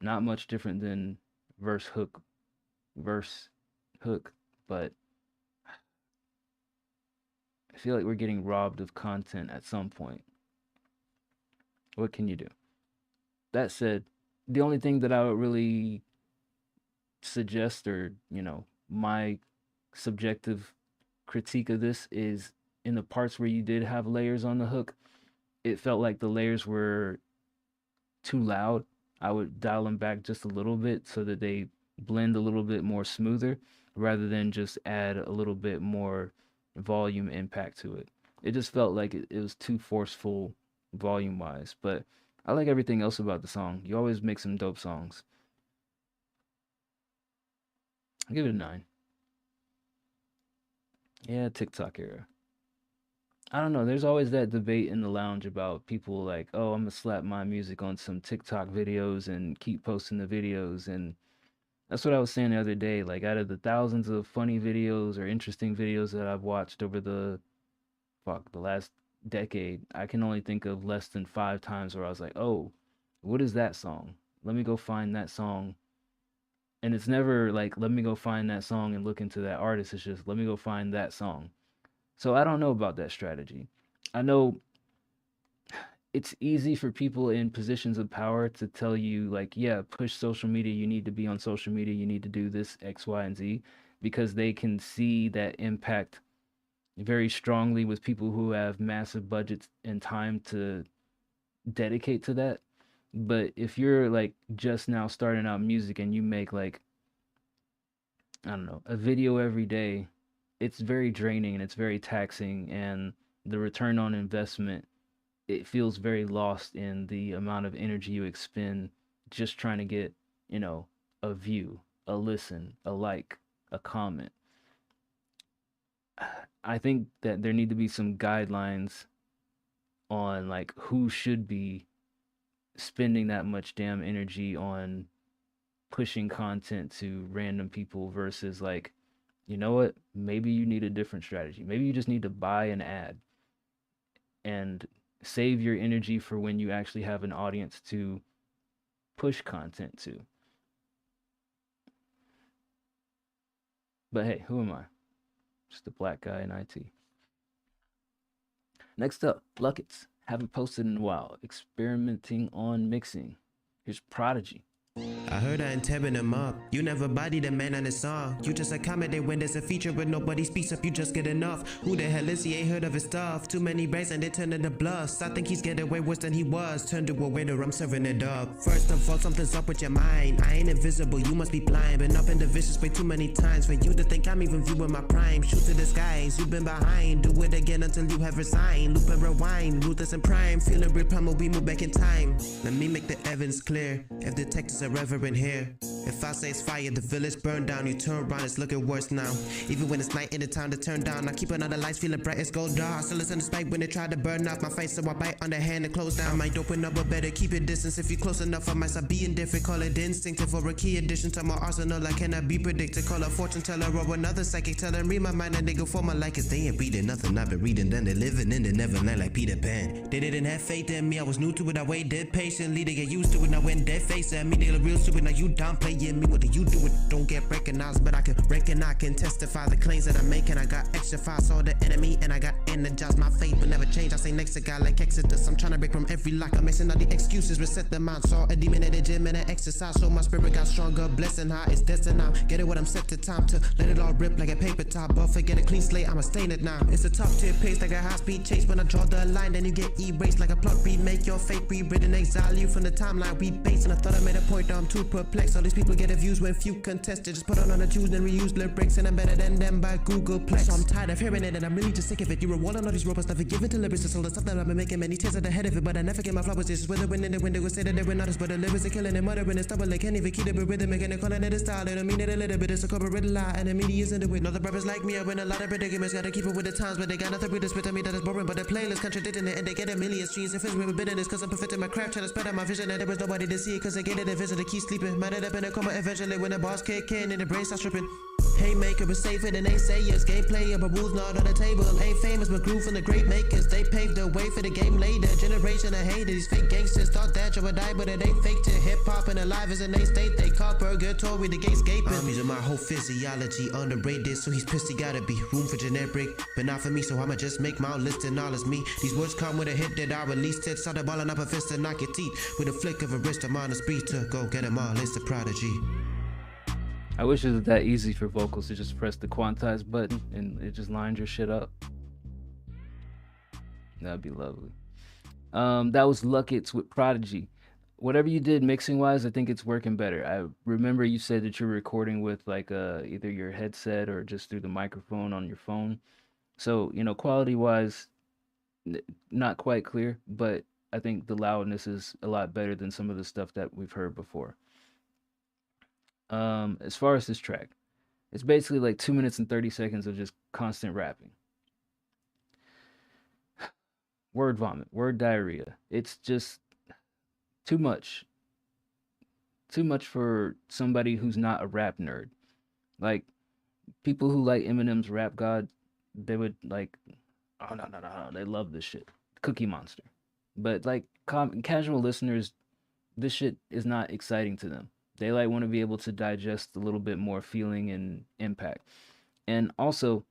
not much different than verse, hook, verse, hook, but I feel like we're getting robbed of content at some point. What can you do? That said, the only thing that I would really suggest, or, my subjective critique of this is in the parts where you did have layers on the hook, it felt like the layers were too loud. I would dial them back just a little bit so that they blend a little bit more smoother rather than just add a little bit more volume impact to it. It just felt like it was too forceful volume wise, but I like everything else about the song. You always make some dope songs. I'll give it a 9. Yeah, TikTok era. I don't know. There's always that debate in the lounge about people like, oh, I'm gonna slap my music on some TikTok videos and keep posting the videos. And that's what I was saying the other day. Like, out of the thousands of funny videos or interesting videos that I've watched over the last decade, I can only think of less than 5 times where I was like, oh, what is that song? Let me go find that song. And it's never like, let me go find that song and look into that artist. It's just, let me go find that song. So I don't know about that strategy. I know it's easy for people in positions of power to tell you, like, yeah, push social media. You need to be on social media. You need to do this X, Y, and Z, because they can see that impact very strongly with people who have massive budgets and time to dedicate to that. But if you're like just now starting out music and you make like, I don't know, a video every day, it's very draining and it's very taxing, and the return on investment, it feels very lost in the amount of energy you expend just trying to get, a view, a listen, a like, a comment. I think that there need to be some guidelines on like who should be spending that much damn energy on pushing content to random people versus like, you know what, maybe you need a different strategy. Maybe you just need to buy an ad and save your energy for when you actually have an audience to push content to. But hey, who am I? Just a black guy in IT. Next up, Luckets. Haven't posted in a while. Experimenting on mixing. Here's Prodigy. I heard I tearing them up. You never bodied a man on a song. You just accommodate when there's a feature, but nobody speaks up. You just get enough. Who the hell is he? Ain't heard of his stuff. Too many brands and they turn into bluffs. I think he's getting way worse than he was. Turned to a waiter, I'm serving it up. First of all, something's up with your mind. I ain't invisible, you must be blind. Been up in the vicious way too many times for you to think I'm even viewing my prime. Shoot to the skies, you've been behind. Do it again until you have resigned. Loop and rewind, ruthless and prime. Feeling real primal, we move back in time. Let me make the evidence clear. If detectives are reverent here. If I say it's fire, the village burned down. You turn around, it's looking worse now. Even when it's night in the town to turn down, I keep another lights feeling bright as gold dark. Still listen to spike when they try to burn off my face, so I bite on the hand and close down. I might open up, but better keep it distance. If you close enough, I might start being different. Call it instinctive or a key addition to my arsenal. I cannot be predicted. Call a fortune teller or another psychic teller. Read my mind and they go for my like it. They ain't reading nothing I've been reading. Then they living in the Neverland like Peter Pan. They didn't have faith in me. I was new to it. I waited patiently. They get used to it. Now when dead face at me, they look real stupid. Now you downplaying me. What do you do? It don't get recognized, but I can reckon I can testify the claims that I'm making. I got extra fire, saw the enemy, and I got energized. My faith will never change. I say next to God like Exodus. I'm trying to break from every lock. I'm missing all the excuses. Reset the mind. Saw a demon at the gym and I exercise. So my spirit got stronger. Blessing high. It's destined now. Get it what I'm set to time to let it all rip like a paper top. But forget a clean slate. I'ma stain it now. It's a top tier pace like a high speed chase. When I draw the line, then you get erased like a plot remake. Your fate rewritten, exile you from the timeline we base. And I thought I made a point. I'm too perplexed. All these people get a views when few contested. Just put on the Tuesday and reuse lyrics, and I'm better than them by Google Plex. So I'm tired of hearing it and I'm really just sick of it. You're a wall on all these robots, never give it to lyrics. It's all the stuff that I've been making many tears at the head of it, but I never get my flowers. It's just withering in the window. Say that they were not, but the lyrics are killing and muttering and stumbling. Can't even keep it with rhythm and calling it a style. I don't mean it a little bit. It's a corporate lie, and the media isn't the it. No, the rappers like me are in a lot of predicaments. Gotta keep it with the times, but they got nothing with this. But tell me that it's boring, but the playlist contradicting it, and they get a million streams. If it's with bitterness, cause I'm perfecting my craft, trying to spread out my vision, and there was nobody to see it, cause I get it. A vision to keep sleeping, might end up in a coma eventually when the boss kick in and the brain starts tripping. Haymaker, but safer than they say yes. Gameplay, but rules not on the table. Ain't famous, but grew from the great makers. They paved the way for the game later. Generation of haters, these fake gangsters thought that you would die, but it ain't fake to hip hop and alive as an A state. They call purgatory the gates gaping. I'm using my whole physiology, underrated, so he's pissed. He gotta be room for generic, but not for me. So I'ma just make my own list and all is me. These words come with a hit that I released. It started balling up a fist to knock your teeth with a flick of a wrist. I'm on the speed to go get 'em all. It's the Prodigy. I wish it was that easy for vocals to just press the quantize button and it just lines your shit up. That'd be lovely. That was Luckets with Prodigy. whatever you did mixing wise, I think it's working better. I remember you said that you're recording with like either your headset or just through the microphone on your phone. So, quality wise, not quite clear, but I think the loudness is a lot better than some of the stuff that we've heard before. As far as this track, it's basically like 2 minutes and 30 seconds of just constant rapping. Word vomit, word diarrhea. It's just too much. Too much for somebody who's not a rap nerd. Like people who like Eminem's Rap God, they would like, oh no, they love this shit. Cookie Monster. But like casual listeners, this shit is not exciting to them. They like want to be able to digest a little bit more feeling and impact. And also,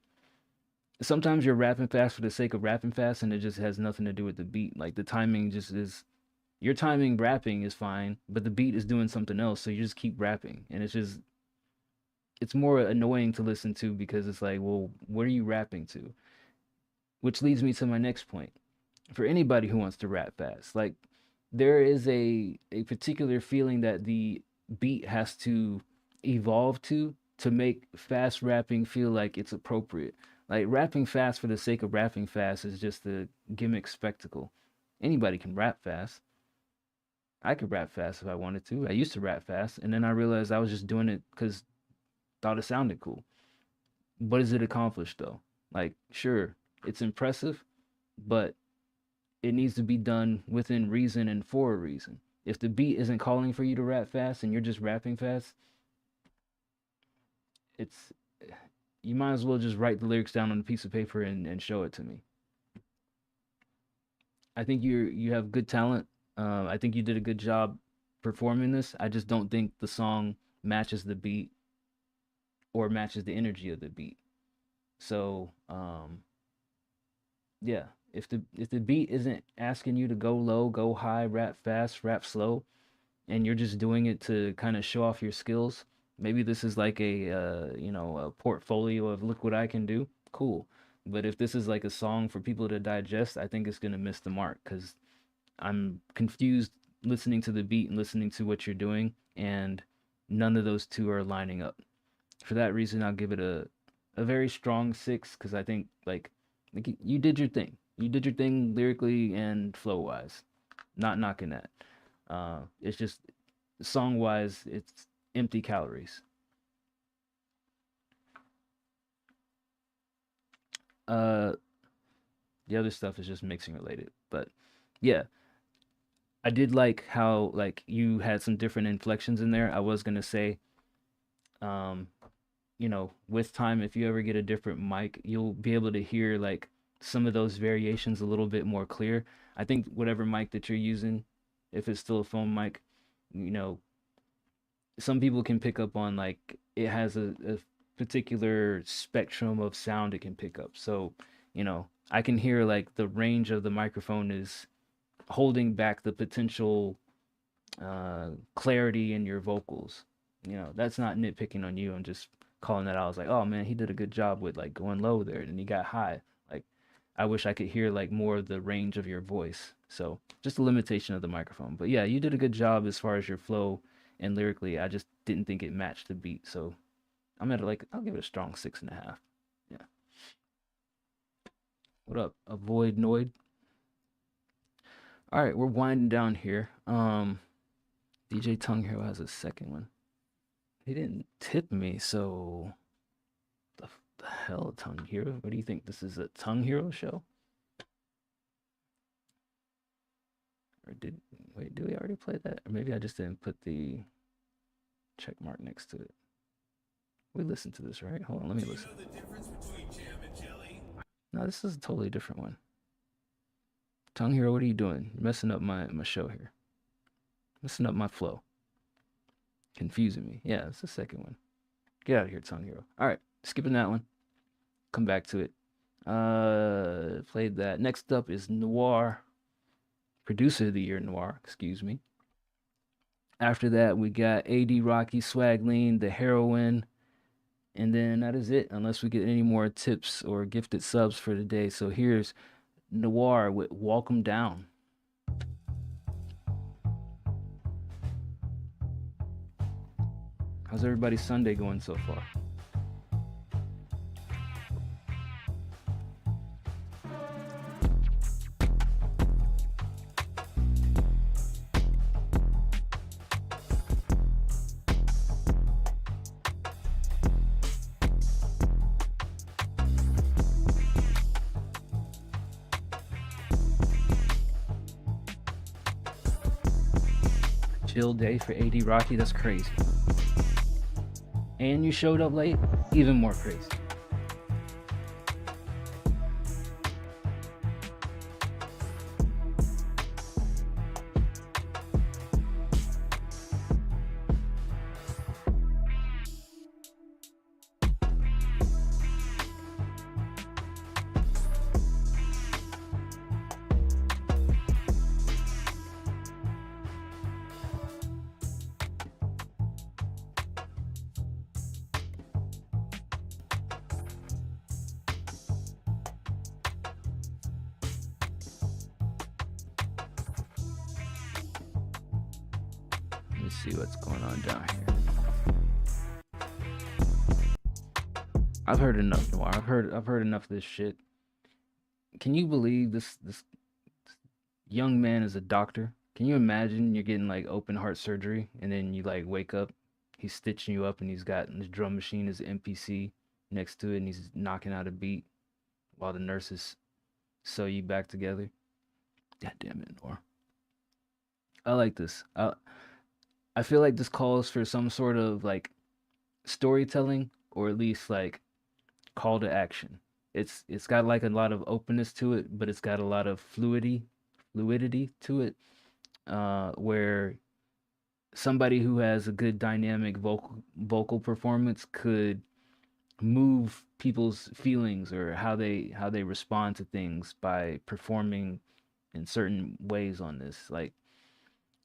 sometimes you're rapping fast for the sake of rapping fast and it just has nothing to do with the beat. Like the timing just is your timing rapping is fine, but the beat is doing something else, so you just keep rapping. And it's more annoying to listen to because it's like, well, what are you rapping to? Which leads me to my next point. For anybody who wants to rap fast, like there is a particular feeling that the beat has to evolve to make fast rapping feel like it's appropriate. Like rapping fast for the sake of rapping fast is just a gimmick spectacle. Anybody can rap fast. I could rap fast if I wanted to. I used to rap fast, and then I realized I was just doing it because thought it sounded cool. What does it accomplish though? Like, sure, it's impressive, but it needs to be done within reason and for a reason. If the beat isn't calling for you to rap fast and you're just rapping fast, it's you might as well just write the lyrics down on a piece of paper and show it to me. I think you have good talent. I think you did a good job performing this. I just don't think the song matches the beat or matches the energy of the beat. So, yeah, if the beat isn't asking you to go low, go high, rap fast, rap slow, and you're just doing it to kind of show off your skills, maybe this is like a portfolio of look what I can do. Cool. But if this is like a song for people to digest, I think it's gonna miss the mark because I'm confused listening to the beat and listening to what you're doing, and none of those two are lining up. For that reason, I'll give it a very strong 6 because I think like you did your thing. You did your thing lyrically and flow wise. Not knocking that. It's just song wise, it's empty calories. The other stuff is just mixing related, but yeah, I did like how like you had some different inflections in there. I was gonna say, um, with time, if you ever get a different mic, you'll be able to hear like some of those variations a little bit more clear. I think whatever mic that you're using, if it's still a phone mic, you know, some people can pick up on like it has a particular spectrum of sound it can pick up. So, I can hear like the range of the microphone is holding back the potential clarity in your vocals. That's not nitpicking on you. I'm just calling that out. I was like, oh man, he did a good job with like going low there and he got high. Like, I wish I could hear like more of the range of your voice. So just a limitation of the microphone. But yeah, you did a good job as far as your flow and lyrically. I just didn't think it matched the beat. So I'm at like, I'll give it a strong 6.5. Yeah. What up? Avoid Noid. All right, we're winding down here. DJ Tongue Hero has a second one. He didn't tip me, so the hell, Tongue Hero? What do you think? This is a Tongue Hero show? Or did we already play that? Or maybe I just didn't put the check mark next to it. We listened to this, right? Hold on, let me listen. Do you know the difference between jam and jelly? No, this is a totally different one. Tongue Hero, what are you doing? You're messing up my show here. Messing up my flow. Confusing me. Yeah, it's the second one. Get out of here, Tongue Hero. All right, skipping that one. Come back to it. Played that. Next up is Noir. Producer of the Year, Noir, excuse me. After that, we got AD Rocky, Swag Lean, The Heroine. And then that is it, unless we get any more tips or gifted subs for today. So here's Noir with Walk 'Em Down. How's everybody's Sunday going so far? Chill day for AD Rocky, that's crazy. And you showed up late, even more crazy. Let's see what's going on down here. I've heard enough, Noir. I've heard enough of this shit. Can you believe this young man is a doctor? Can you imagine you're getting like open heart surgery and then you like wake up, he's stitching you up and he's got his drum machine, his MPC next to it, and he's knocking out a beat while the nurses sew you back together. God damn it, Noir. I like this. I feel like this calls for some sort of like storytelling, or at least like call to action. It's got like a lot of openness to it, but it's got a lot of fluidity to it, where somebody who has a good dynamic vocal performance could move people's feelings or how they respond to things by performing in certain ways on this. Like,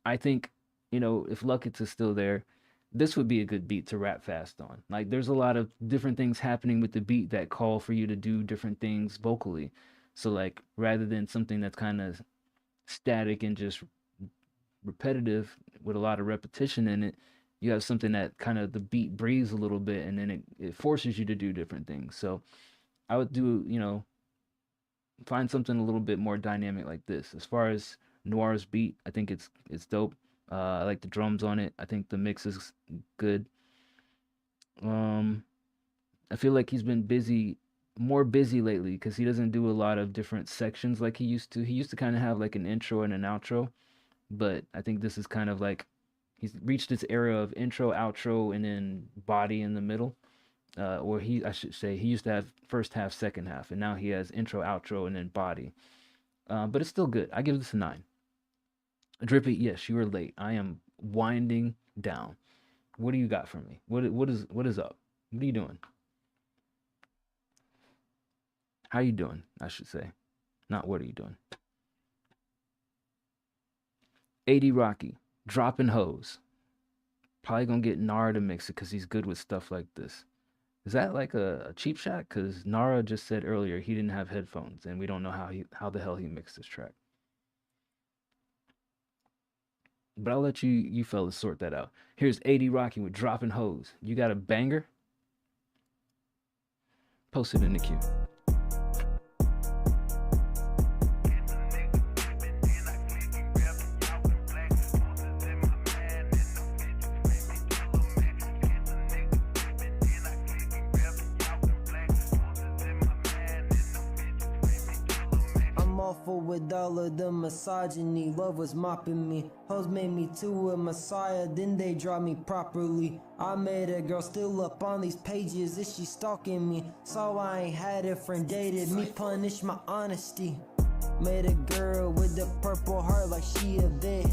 I think, you know, if Luckett is still there, this would be a good beat to rap fast on. Like, there's a lot of different things happening with the beat that call for you to do different things vocally. So like, rather than something that's kind of static and just repetitive with a lot of repetition in it, you have something that kind of the beat breathes a little bit, and then it forces you to do different things. So I would do, you know, find something a little bit more dynamic like this. As far as Noir's beat, I think it's dope. I like the drums on it. I think the mix is good. I feel like he's been more busy lately because he doesn't do a lot of different sections like he used to. He used to kind of have like an intro and an outro, but I think this is kind of like he's reached this era of intro, outro, and then body in the middle. Or I should say, he used to have first half, second half, and now he has intro, outro, and then body. But it's still good. I give this a 9. Drippy, yes, you were late. I am winding down. What do you got for me? What is up? What are you doing? How you doing, I should say. Not what are you doing. AD Rocky, dropping hose. Probably gonna get Nara to mix it because he's good with stuff like this. Is that like a cheap shot? Because Nara just said earlier he didn't have headphones, and we don't know how the hell he mixed this track. But I'll let you fellas sort that out. Here's AD Rocky with Dropping Hose. You got a banger? Post it in the queue. With all of the misogyny, love was mopping me. Hoes made me to a messiah, then they draw me properly. I made a girl still up on these pages, is she stalking me? So I ain't had a friend dated me, punish my honesty. Made a girl with a purple heart like she a vet.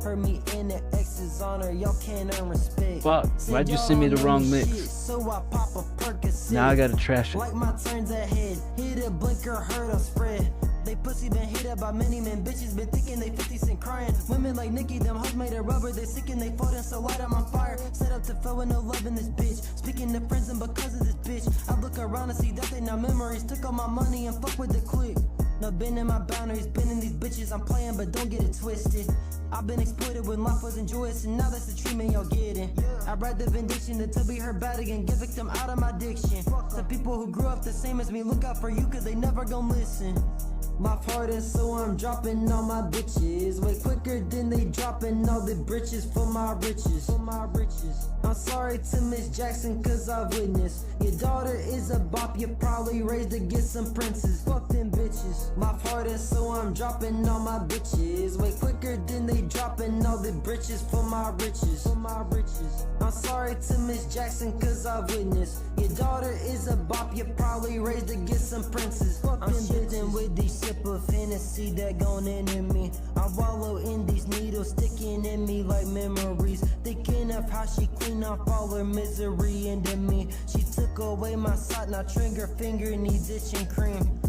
Heard me in the X's on her, y'all can't earn respect. Fuck, why'd you send me the wrong mix? Shit, so I pop a Percocet. Now I gotta trash it. Like my turns ahead, hit a blinker, heard a spread. They pussy been hit up by many men, bitches been thinking they 50 Cent crying. Women like Nicki, them hoes made of rubber, they sick and they floating so light I'm on fire. Set up to fail with no love in this bitch. Speaking to friends and because of this bitch, I look around and see that they now memories. Took all my money and fuck with the clique. No been in my boundaries, been in these bitches, I'm playing but don't get it twisted. I've been exploited when life wasn't joyous, and now that's the treatment y'all getting. I write the benediction to be heard bad again, get victim out of my addiction. Some people who grew up the same as me look out for you cause they never gon' listen. My heart is so I'm dropping all my bitches way quicker than they dropping all the britches for my riches. I'm sorry to Miss Jackson cause I've witnessed your daughter is a bop, you probably raised to get some princes. Fuck them bitches. My heart is so I'm dropping all my bitches way quicker than they dropping all the britches for my riches. I'm sorry to Miss Jackson cause I've witnessed your daughter is a bop, you probably raised to get some princes. I'm shifting with these sip of Hennessy that gon' in me. I wallow in these needles sticking in me like memories, thinking of how she clean off all her misery into me. She took away my sight, now trigger finger needs itching cream.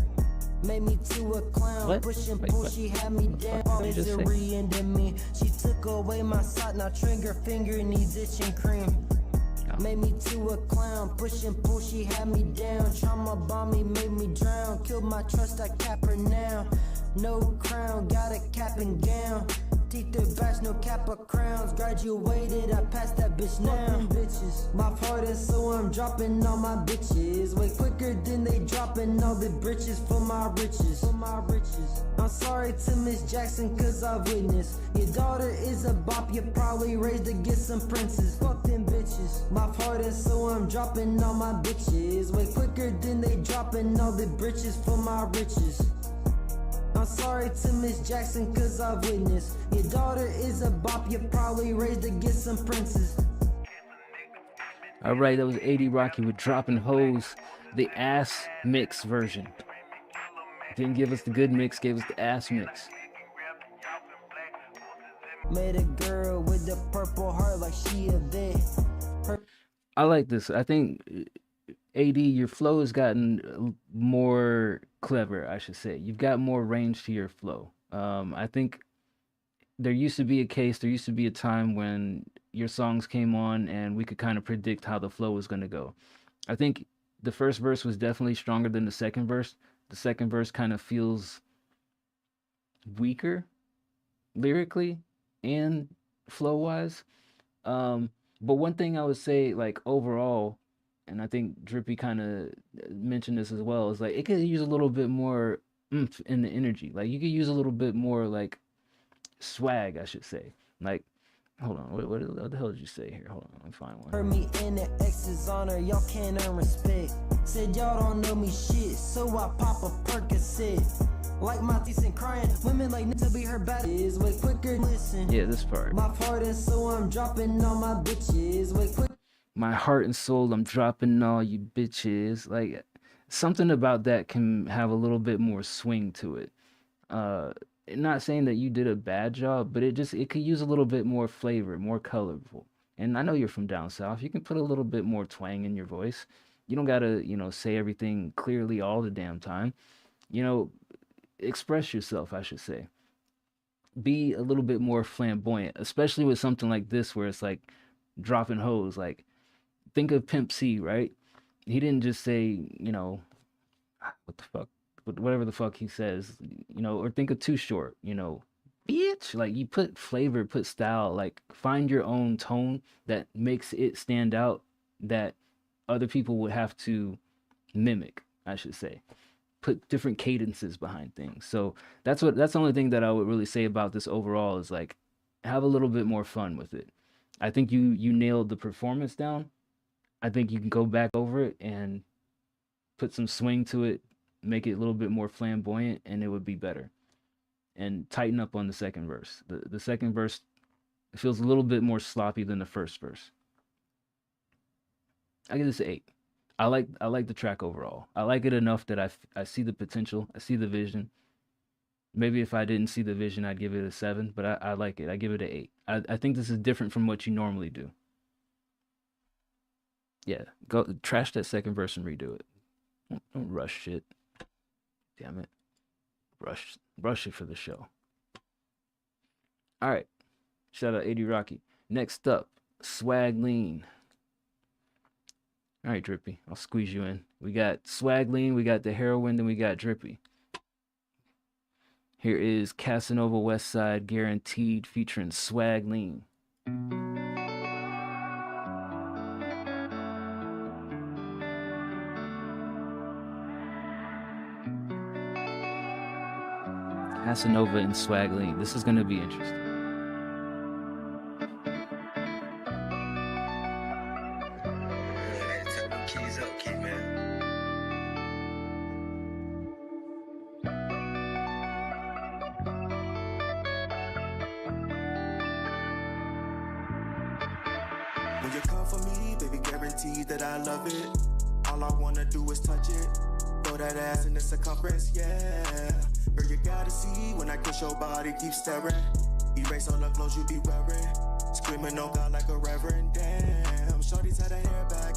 Made me to a clown, What? push and Wait, pull, what? she had me down. What did you just say? Misery into me. She took away my sight, now trigger finger needs itching cream. Oh. Made me to a clown, push and pull, she had me down. Trauma bomb me, made me drown. Killed my trust, I cap her now. No crown, got a cap and gown. Teeth are batch, no cap or crowns. Graduated, I passed that bitch now. Bitches. My heart is so I'm dropping all my bitches way quicker than they dropping all the britches for my riches. I'm sorry to Miss Jackson cause I've witnessed your daughter is a bop, you probably raised to get some princes. Fuck them bitches. My heart is so I'm dropping all my bitches way quicker than they dropping all the britches for my riches. I'm sorry to Miss Jackson cause I've witnessed your daughter is a bop, you probably raised to get some princes. All right, that was A.D. Rocky with Dropping Hose, the ass mix version. Didn't give us the good mix, gave us the ass mix. Made a girl with a purple heart like she a vet. I like this. I think AD, your flow has gotten more clever, I should say. You've got more range to your flow. I think there used to be a time when your songs came on and we could kind of predict how the flow was going to go. I think the first verse was definitely stronger than the second verse. The second verse kind of feels weaker lyrically and flow wise. But one thing I would say, like, overall, and I think Drippy kind of mentioned this as well, is like it could use a little bit more oomph in the energy. Like you could use a little bit more like swag, I should say. Like, hold on, what the hell did you say here? Hold on, let me find one. Heard me in the ex's honor, y'all can't earn respect. Said y'all don't know me shit, so I pop a Percocet. Like my decent crying, women like to be her bad is way quicker. Listen, Yeah, this part. my heart is so I'm dropping all my bitches way quick. My heart and soul, I'm dropping all you bitches. Like something about that can have a little bit more swing to it. Not saying that you did a bad job, but it could use a little bit more flavor, more colorful. And I know you're from down south. You can put a little bit more twang in your voice. You don't gotta, say everything clearly all the damn time. Express yourself, I should say. Be a little bit more flamboyant, especially with something like this where it's like dropping hose. Like, think of Pimp C, right? He didn't just say, what the fuck, whatever the fuck he says, or think of Too Short, bitch. Like, you put flavor, put style, like find your own tone that makes it stand out, that other people would have to mimic, I should say. Put different cadences behind things. So that's the only thing that I would really say about this overall is like have a little bit more fun with it. I think you nailed the performance down. I think you can go back over it and put some swing to it, make it a little bit more flamboyant, and it would be better. And tighten up on the second verse. The second verse feels a little bit more sloppy than the first verse. I give this an 8. I like the track overall. I like it enough that I see the potential. I see the vision. Maybe if I didn't see the vision, I'd give it a 7, but I like it. I give it an 8. I think this is different from what you normally do. Yeah, go trash that second verse and redo it. Don't rush shit. Damn it. Rush it for the show. All right. Shout out A.D. Rocky. Next up, Swag Lean. All right, Drippy. I'll squeeze you in. We got Swag Lean, we got the Heroin, then we got Drippy. Here is Casanova Westside Guaranteed featuring Swag Lean. Casanova and Swag Lean. This is going to be interesting. Keys up, key man. When you come for me, baby, guaranteed that I love it. All I wanna do is touch it. Throw that ass in the circumference, yeah. Girl, you gotta see when I kiss your body, keep staring. Erase all the clothes you be wearing. Screaming on God like a reverend, damn. Shorty's had her hair back.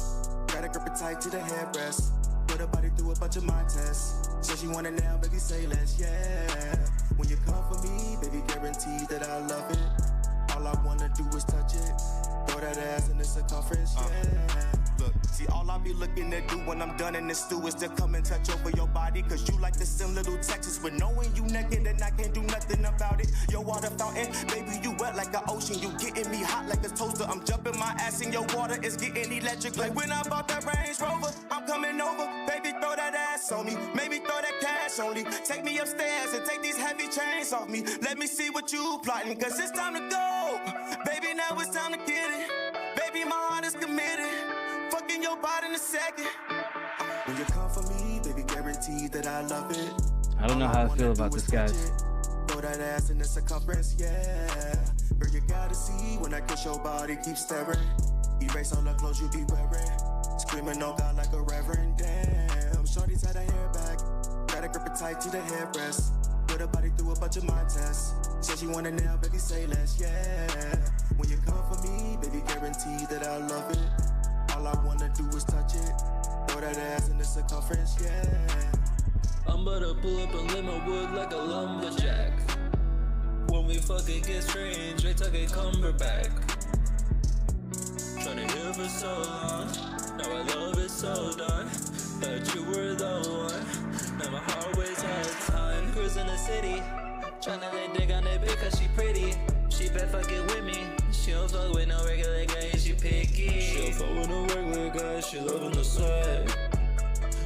Gotta grip it tight to the headrest. Put her body through a bunch of my tests. So she want it now, baby, say less, yeah. When you come for me, baby, guaranteed that I love it. All I wanna do is touch it. Throw that ass in the circumference, yeah. Look, see, all I be looking to do when I'm done in the stew is to come and touch over your body. Cause you like the sim little Texas. But knowing you naked and I can't do nothing about it. Your water fountain, baby, you wet like an ocean. You getting me hot like a toaster. I'm jumping my ass in your water. It's getting electric. Like when I bought that Range Rover, I'm coming over. Baby, throw that ass on me. Maybe throw that cash only. Take me upstairs and take these heavy chains off me. Let me see what you plotting. Cause it's time to go. Baby, now it's time to get it. Baby, my heart is committed. Fucking your body in a second. When you come for me, baby, guaranteed that I love it. I don't know how I feel about this, guys. Throw that ass in the circumference, yeah. Girl, you gotta see when I kiss your body, keep staring. Erase all the clothes you be wearing. Screaming on God like a reverend, damn. Shorty's had her hair back. Gotta grip it tight to the headrest. Put her body through a bunch of my tests. So she want it now, baby, say less, yeah. When you come for me, baby, guaranteed that I love it. All I wanna do is touch it. Throw that ass in the circumference, yeah. I'm about to pull up and lay my wood like a lumberjack. When we fuck it get strange, I tuck a Cumberbatch. Tryna hear for so long, now I love it so done. Thought you were the one, now my heart always had time. Cruising the city, tryna lay dick on that bitch cause she pretty. She bet fucking with me. She don't fuck with no regular guys, she picky. She don't fuck with no regular guys, she loving the swag.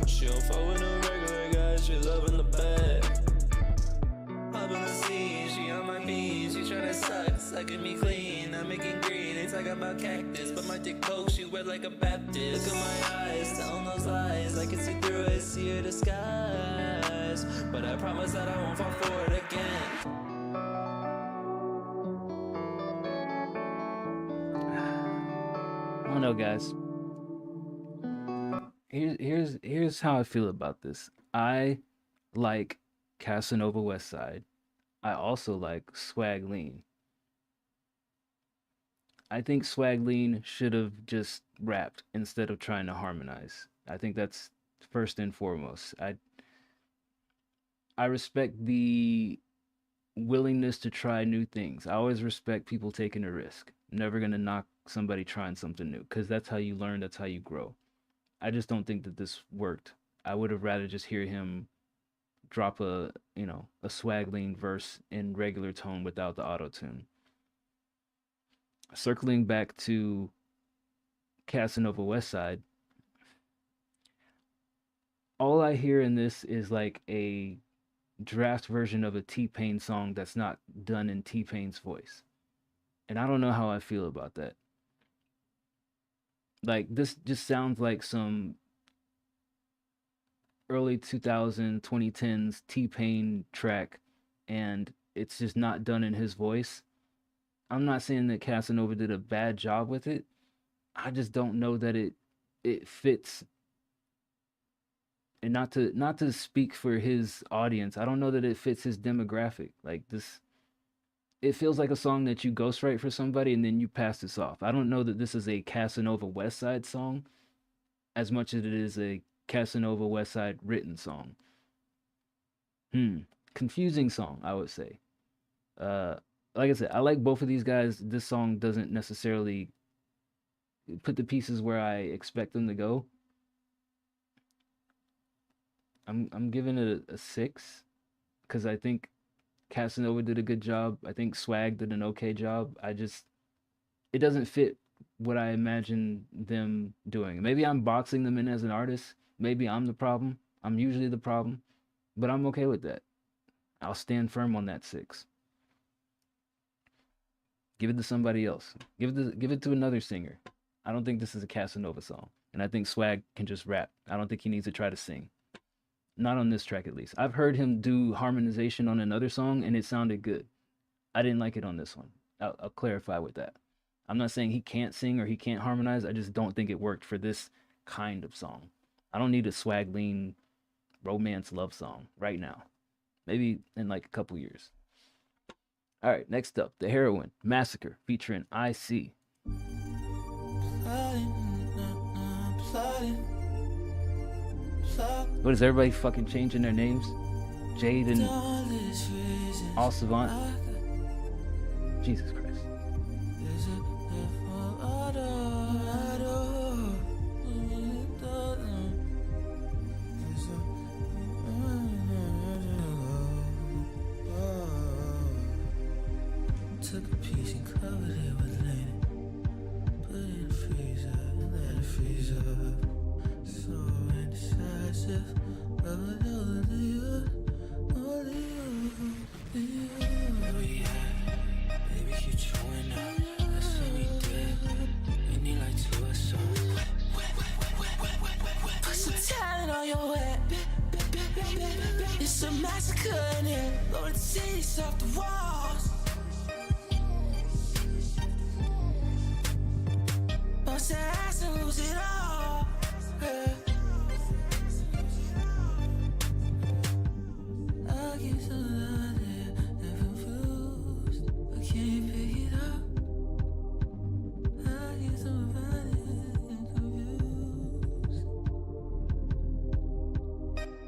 She don't fuck with no regular guys, she loving the bag. Hop in the scene, she on my knees, she tryna sucking me clean. I'm making green, they talk about cactus, but my dick poke, she wet like a Baptist. Look at my eyes, telling those lies, I can see through it, see her disguise. But I promise that I won't fall for it again. I don't know, guys. Here's how I feel about this. I like Casanova Westside. I also like Swag Lean. I think Swag Lean should have just rapped instead of trying to harmonize. I think that's first and foremost. I respect the willingness to try new things. I always respect people taking a risk. I'm never gonna knock somebody trying something new because that's how you learn, that's how you grow. I just don't think that this worked. I would have rather just hear him drop a Swag Lean verse in regular tone without the auto-tune. Circling back to Casanova Westside, all I hear in this is like a draft version of a T-Pain song that's not done in T-Pain's voice. And I don't know how I feel about that. Like, this just sounds like some early 2010s T-Pain track, and it's just not done in his voice. I'm not saying that Casanova did a bad job with it. I just don't know that it fits. And not to speak for his audience, I don't know that it fits his demographic. Like this, it feels like a song that you ghostwrite for somebody and then you pass this off. I don't know that this is a Casanova Westside song as much as it is a Casanova Westside written song. Confusing song, I would say. Like I said, I like both of these guys. This song doesn't necessarily put the pieces where I expect them to go. I'm giving it a 6 because I think Casanova did a good job. I think Swag did an okay job. It doesn't fit what I imagine them doing. Maybe I'm boxing them in as an artist. Maybe I'm the problem. I'm usually the problem, but I'm okay with that. I'll stand firm on that 6. Give it to somebody else. Give it to another singer. I don't think this is a Casanova song, and I think Swag can just rap. I don't think he needs to try to sing. Not on this track, at least. I've heard him do harmonization on another song, and it sounded good. I didn't like it on this one. I'll clarify with that. I'm not saying he can't sing or he can't harmonize. I just don't think it worked for this kind of song. I don't need a Swag lean romance love song right now. Maybe in like a couple years. All right, next up, The Heroine, Massacre, featuring IC. What is everybody fucking changing their names? Jade and All Savant. Jesus Christ. Took a piece and covered it with linen. Put it in the freezer and let it freeze up. So indecisive, but only you. Baby, keep chewing up. I see me dead. We need like 2 or so. Put some talent on your head. It's a massacre in here. Blow the titties off the walls. Bounce that ass and lose it all. Yeah. I get so loaded and confused. I can't pick it up. I get so loaded and confused.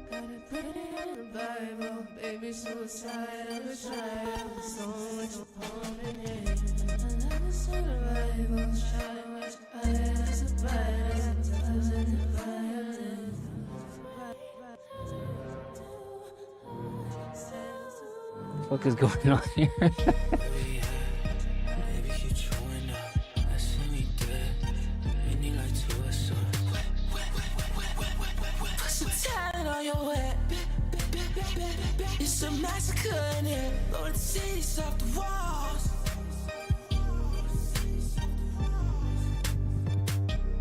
Got it put it in the Bible. Baby, suicide of a child. So much opponent in it. Another survival. What the fuck is going on here? It's a massacre in here. Blow the titties off the walls.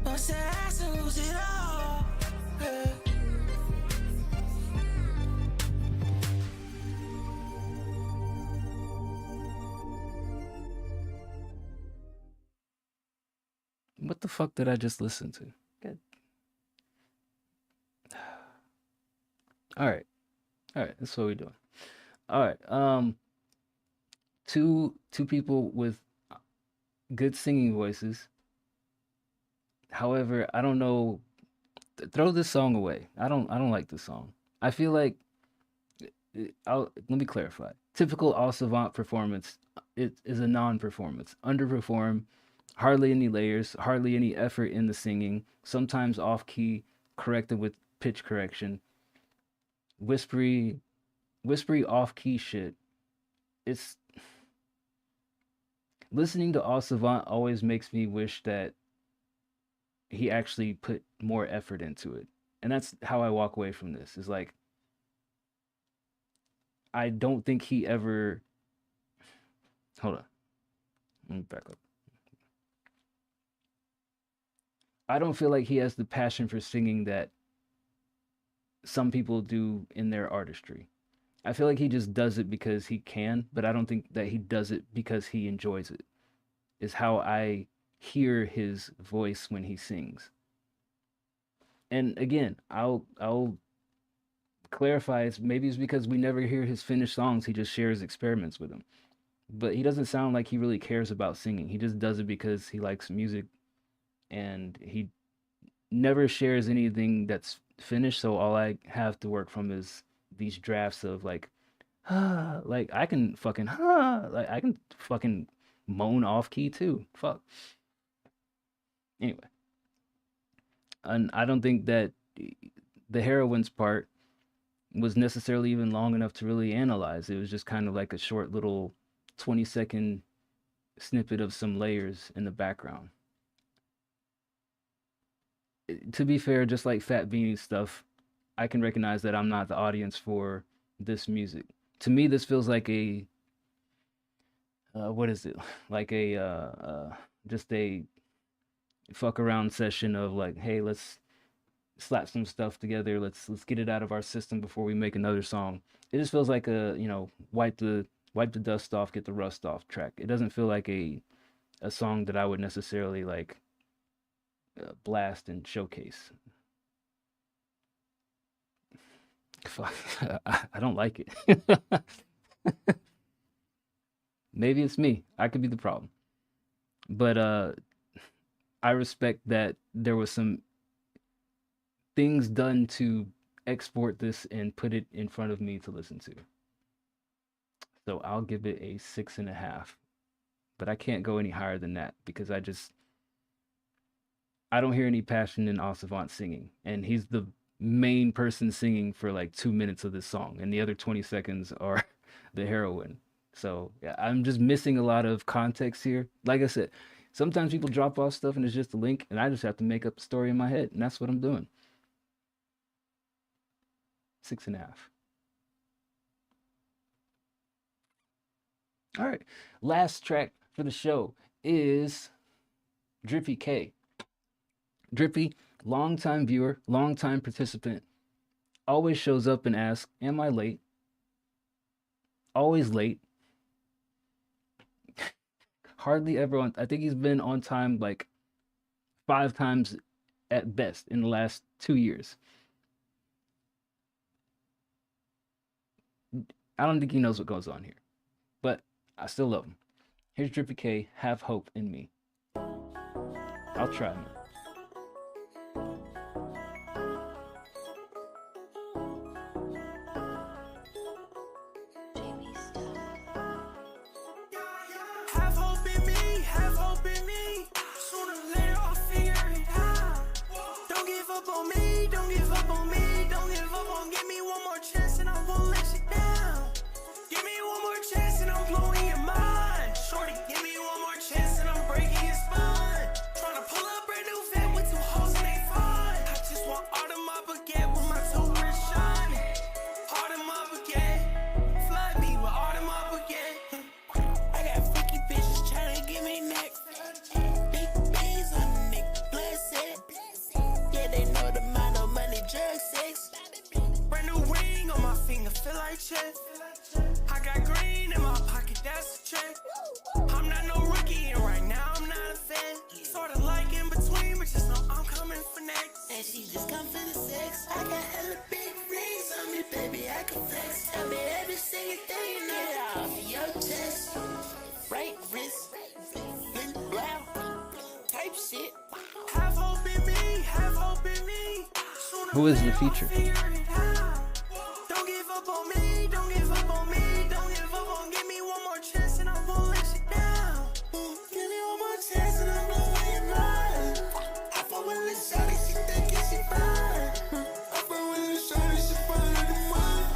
Bounce that ass and lose it all. Yeah. What the fuck did I just listen to? Good. All right, that's what we're doing. All right, two people with good singing voices. However, I don't know. Throw this song away. I don't like this song. I feel like let me clarify. Typical All Savant performance. It is a non-performance. Underperform. Hardly any layers. Hardly any effort in the singing. Sometimes off key, corrected with pitch correction. Whispery off key shit. It's listening to All Savant always makes me wish that he actually put more effort into it. And that's how I walk away from this. Is like, I don't think he ever, hold on, let me back up. I don't feel like he has the passion for singing that some people do in their artistry. I feel like he just does it because he can, but I don't think that he does it because he enjoys it. Is how I hear his voice when he sings. And again, I'll clarify, maybe it's because we never hear his finished songs. He just shares experiments with them. But he doesn't sound like he really cares about singing. He just does it because he likes music, and he never shares anything that's finished. So all I have to work from is these drafts of like I can fucking like I can fucking moan off key too. Fuck. Anyway, and I don't think that the heroine's part was necessarily even long enough to really analyze. It was just kind of like a short little 20-second snippet of some layers in the background. To be fair, just like Fat Beanie's stuff, I can recognize that I'm not the audience for this music. To me, this feels like a what is it? Like a just a fuck around session of like, hey, let's slap some stuff together. Let's get it out of our system before we make another song. It just feels like a, wipe the dust off, get the rust off track. It doesn't feel like a song that I would necessarily like blast and showcase. Fuck, I don't like it. Maybe it's me. I could be the problem. But I respect that there was some things done to export this and put it in front of me to listen to. So I'll give it a 6.5. But I can't go any higher than that because I don't hear any passion in Osavant singing. And he's the main person singing for like 2 minutes of this song. And the other 20 seconds are the heroine. So yeah, I'm just missing a lot of context here. Like I said, sometimes people drop off stuff and it's just a link and I just have to make up a story in my head. And that's what I'm doing. 6.5. All right. Last track for the show is Drippy K. Drippy, longtime viewer, longtime participant, always shows up and asks, am I late? Always late. Hardly ever on. I think he's been on time like 5 times at best in the last 2 years. I don't think he knows what goes on here, but I still love him. Here's Drippy K, Have Hope in Me. I'll try, man. Have hope in me, have hope in me. Sooner or later I'll figure it out. Don't give up on me, don't give up on me, don't give up on. Give me one more chance and I won't let you down. Give me one more chance and I'm blowing your mind. Shorty, give me one more chance and I'm breaking your spine. Trying to pull up brand new vet with 2 hoes and they fine. I just want all the my baguette with my 2 wrist shining. All the my baguette, flood me with all the my baguette. I got freaky bitches tryna give me neck. Big beans on the neck, blessed. Yeah, they know the mind of money, drug, sex. Brand new ring on my finger, feel like check. I got green in my pocket, that's a check. I'm not no rookie, and right now I'm not a fan. Sorta like in between, but just know I'm coming for next. And she just come for the sex. I got hella big rings on me, baby, I can flex. Tell me every single thing you know it off your chest. Right wrist, been brown, type shit. Have hope in me, have hope in me. Who is the feature? Don't give up on me, don't give up on me, don't give up on. Give me one more chance and I won't let you down. Give me one more chance and I'm blowing your mind. I fuck with Lil' Shawty, she thinkin' she fine. I fuck with Lil' Shawty, she fine like a mine.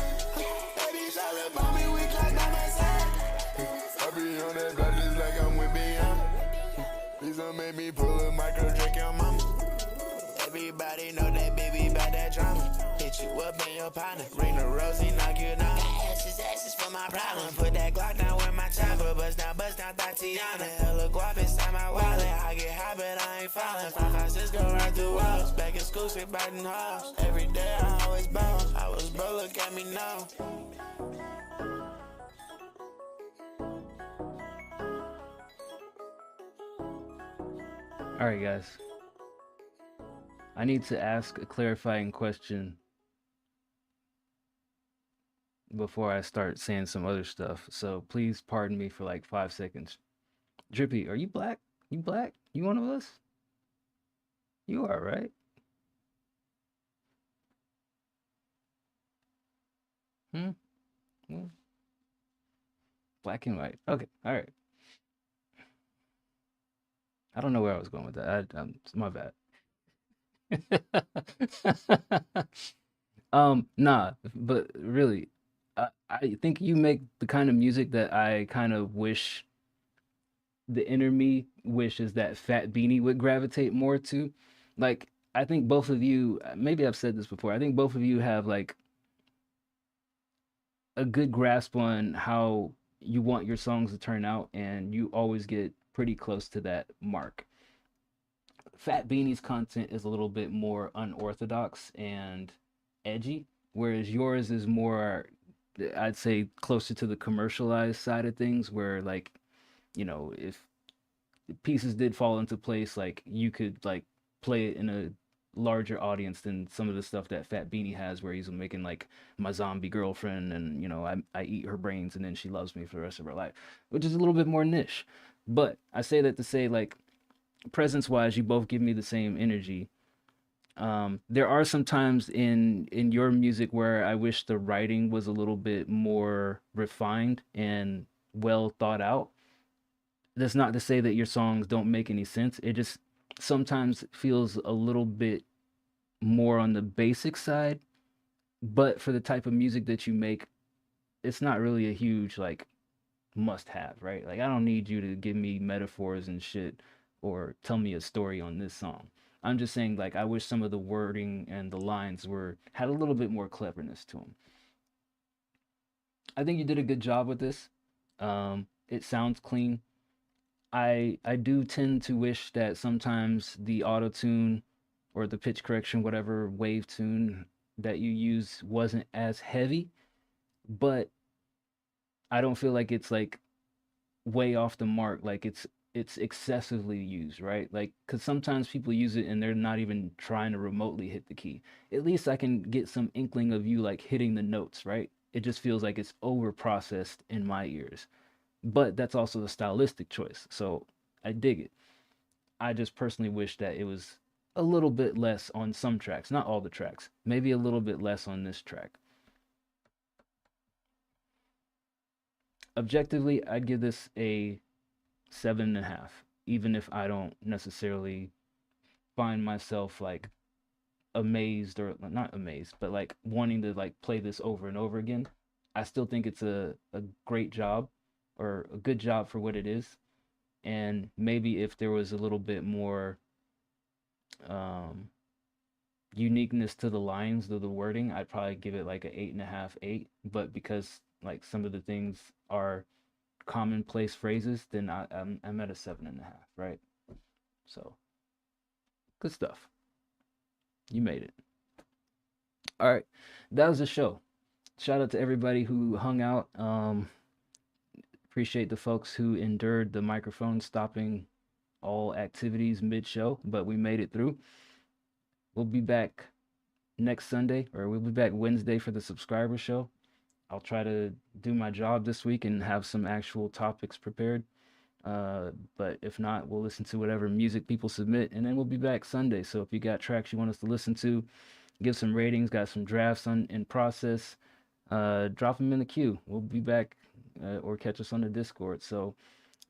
Baby, it's all about me, we clock by my side. I be on that block just like I'm with Beyonce. Please don't make me pull a micro drink your mama. Everybody know that baby about that drama. Hit you up in your partner. Ring the rosy, knock you down. Got ashes for my problem. Put that Glock down with my chopper. Bust down Tatiana. Hella guap inside my wallet. I get high, but I ain't falling. 556 go right through walls. Back in school, sit biting halls. Every day I always ball. I was broke, look at me now. All right, guys. I need to ask a clarifying question before I start saying some other stuff. So please pardon me for like 5 seconds. Drippy, are you black? You black? You one of us? You are, right? Well, black and white. Okay, all right. I don't know where I was going with that. It's my bad. Nah, but really, I think you make the kind of music that I kind of wish the inner me wishes that Fat Beanie would gravitate more to. Like, I think both of you, maybe I've said this before, I think both of you have like a good grasp on how you want your songs to turn out, and you always get pretty close to that mark. Fat Beanie's content is a little bit more unorthodox and edgy, whereas yours is more, I'd say, closer to the commercialized side of things, where like, if pieces did fall into place, like you could like play it in a larger audience than some of the stuff that Fat Beanie has, where he's making like my zombie girlfriend, and I eat her brains and then she loves me for the rest of her life, which is a little bit more niche. But I say that to say, like, presence wise, you both give me the same energy. There are some times in your music where I wish the writing was a little bit more refined and well thought out. That's not to say that your songs don't make any sense. It just sometimes feels a little bit more on the basic side. But for the type of music that you make, it's not really a huge like must have, right? Like, I don't need you to give me metaphors and shit or tell me a story on this song. I'm just saying, like, I wish some of the wording and the lines were had a little bit more cleverness to them. I think you did a good job with this. It sounds clean. I do tend to wish that sometimes the auto tune or the pitch correction, whatever wave tune that you use, wasn't as heavy, but I don't feel like it's like way off the mark, like it's excessively used, right? Like, because sometimes people use it and they're not even trying to remotely hit the key. At least I can get some inkling of you like hitting the notes, right? It just feels like it's over processed in my ears. But that's also the stylistic choice, so I dig it. I just personally wish that it was a little bit less on some tracks, not all the tracks, maybe a little bit less on this track. Objectively, I'd give this a 7.5, even if I don't necessarily find myself like amazed, or not amazed, but like wanting to like play this over and over again. I still think it's a great job, or a good job for what it is. And maybe if there was a little bit more um uniqueness to the lines of the wording, I'd probably give it like a 8.5, 8. But because like some of the things are commonplace phrases, then I'm at a 7.5, right? So good stuff. You made it. All right, that was the show. Shout out to everybody who hung out. Appreciate the folks who endured the microphone stopping all activities mid-show, but we made it through. We'll be back next Sunday, or we'll be back Wednesday for the subscriber show. I'll try to do my job this week and have some actual topics prepared. But if not, we'll listen to whatever music people submit, and then we'll be back Sunday. So if you got tracks you want us to listen to, give some ratings, got some drafts in process, drop them in the queue. We'll be back, or catch us on the Discord. So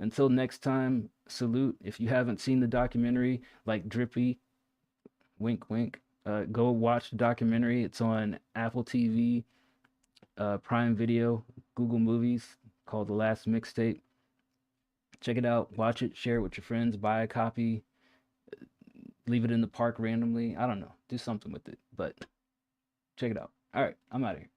until next time, salute. If you haven't seen the documentary, like Drippy, wink, wink, go watch the documentary. It's on Apple TV, Prime Video, Google Movies, called The Last Mixtape. Check it out, watch it, share it with your friends, buy a copy, leave it in the park randomly. I don't know, do something with it, but check it out. All right, I'm out of here.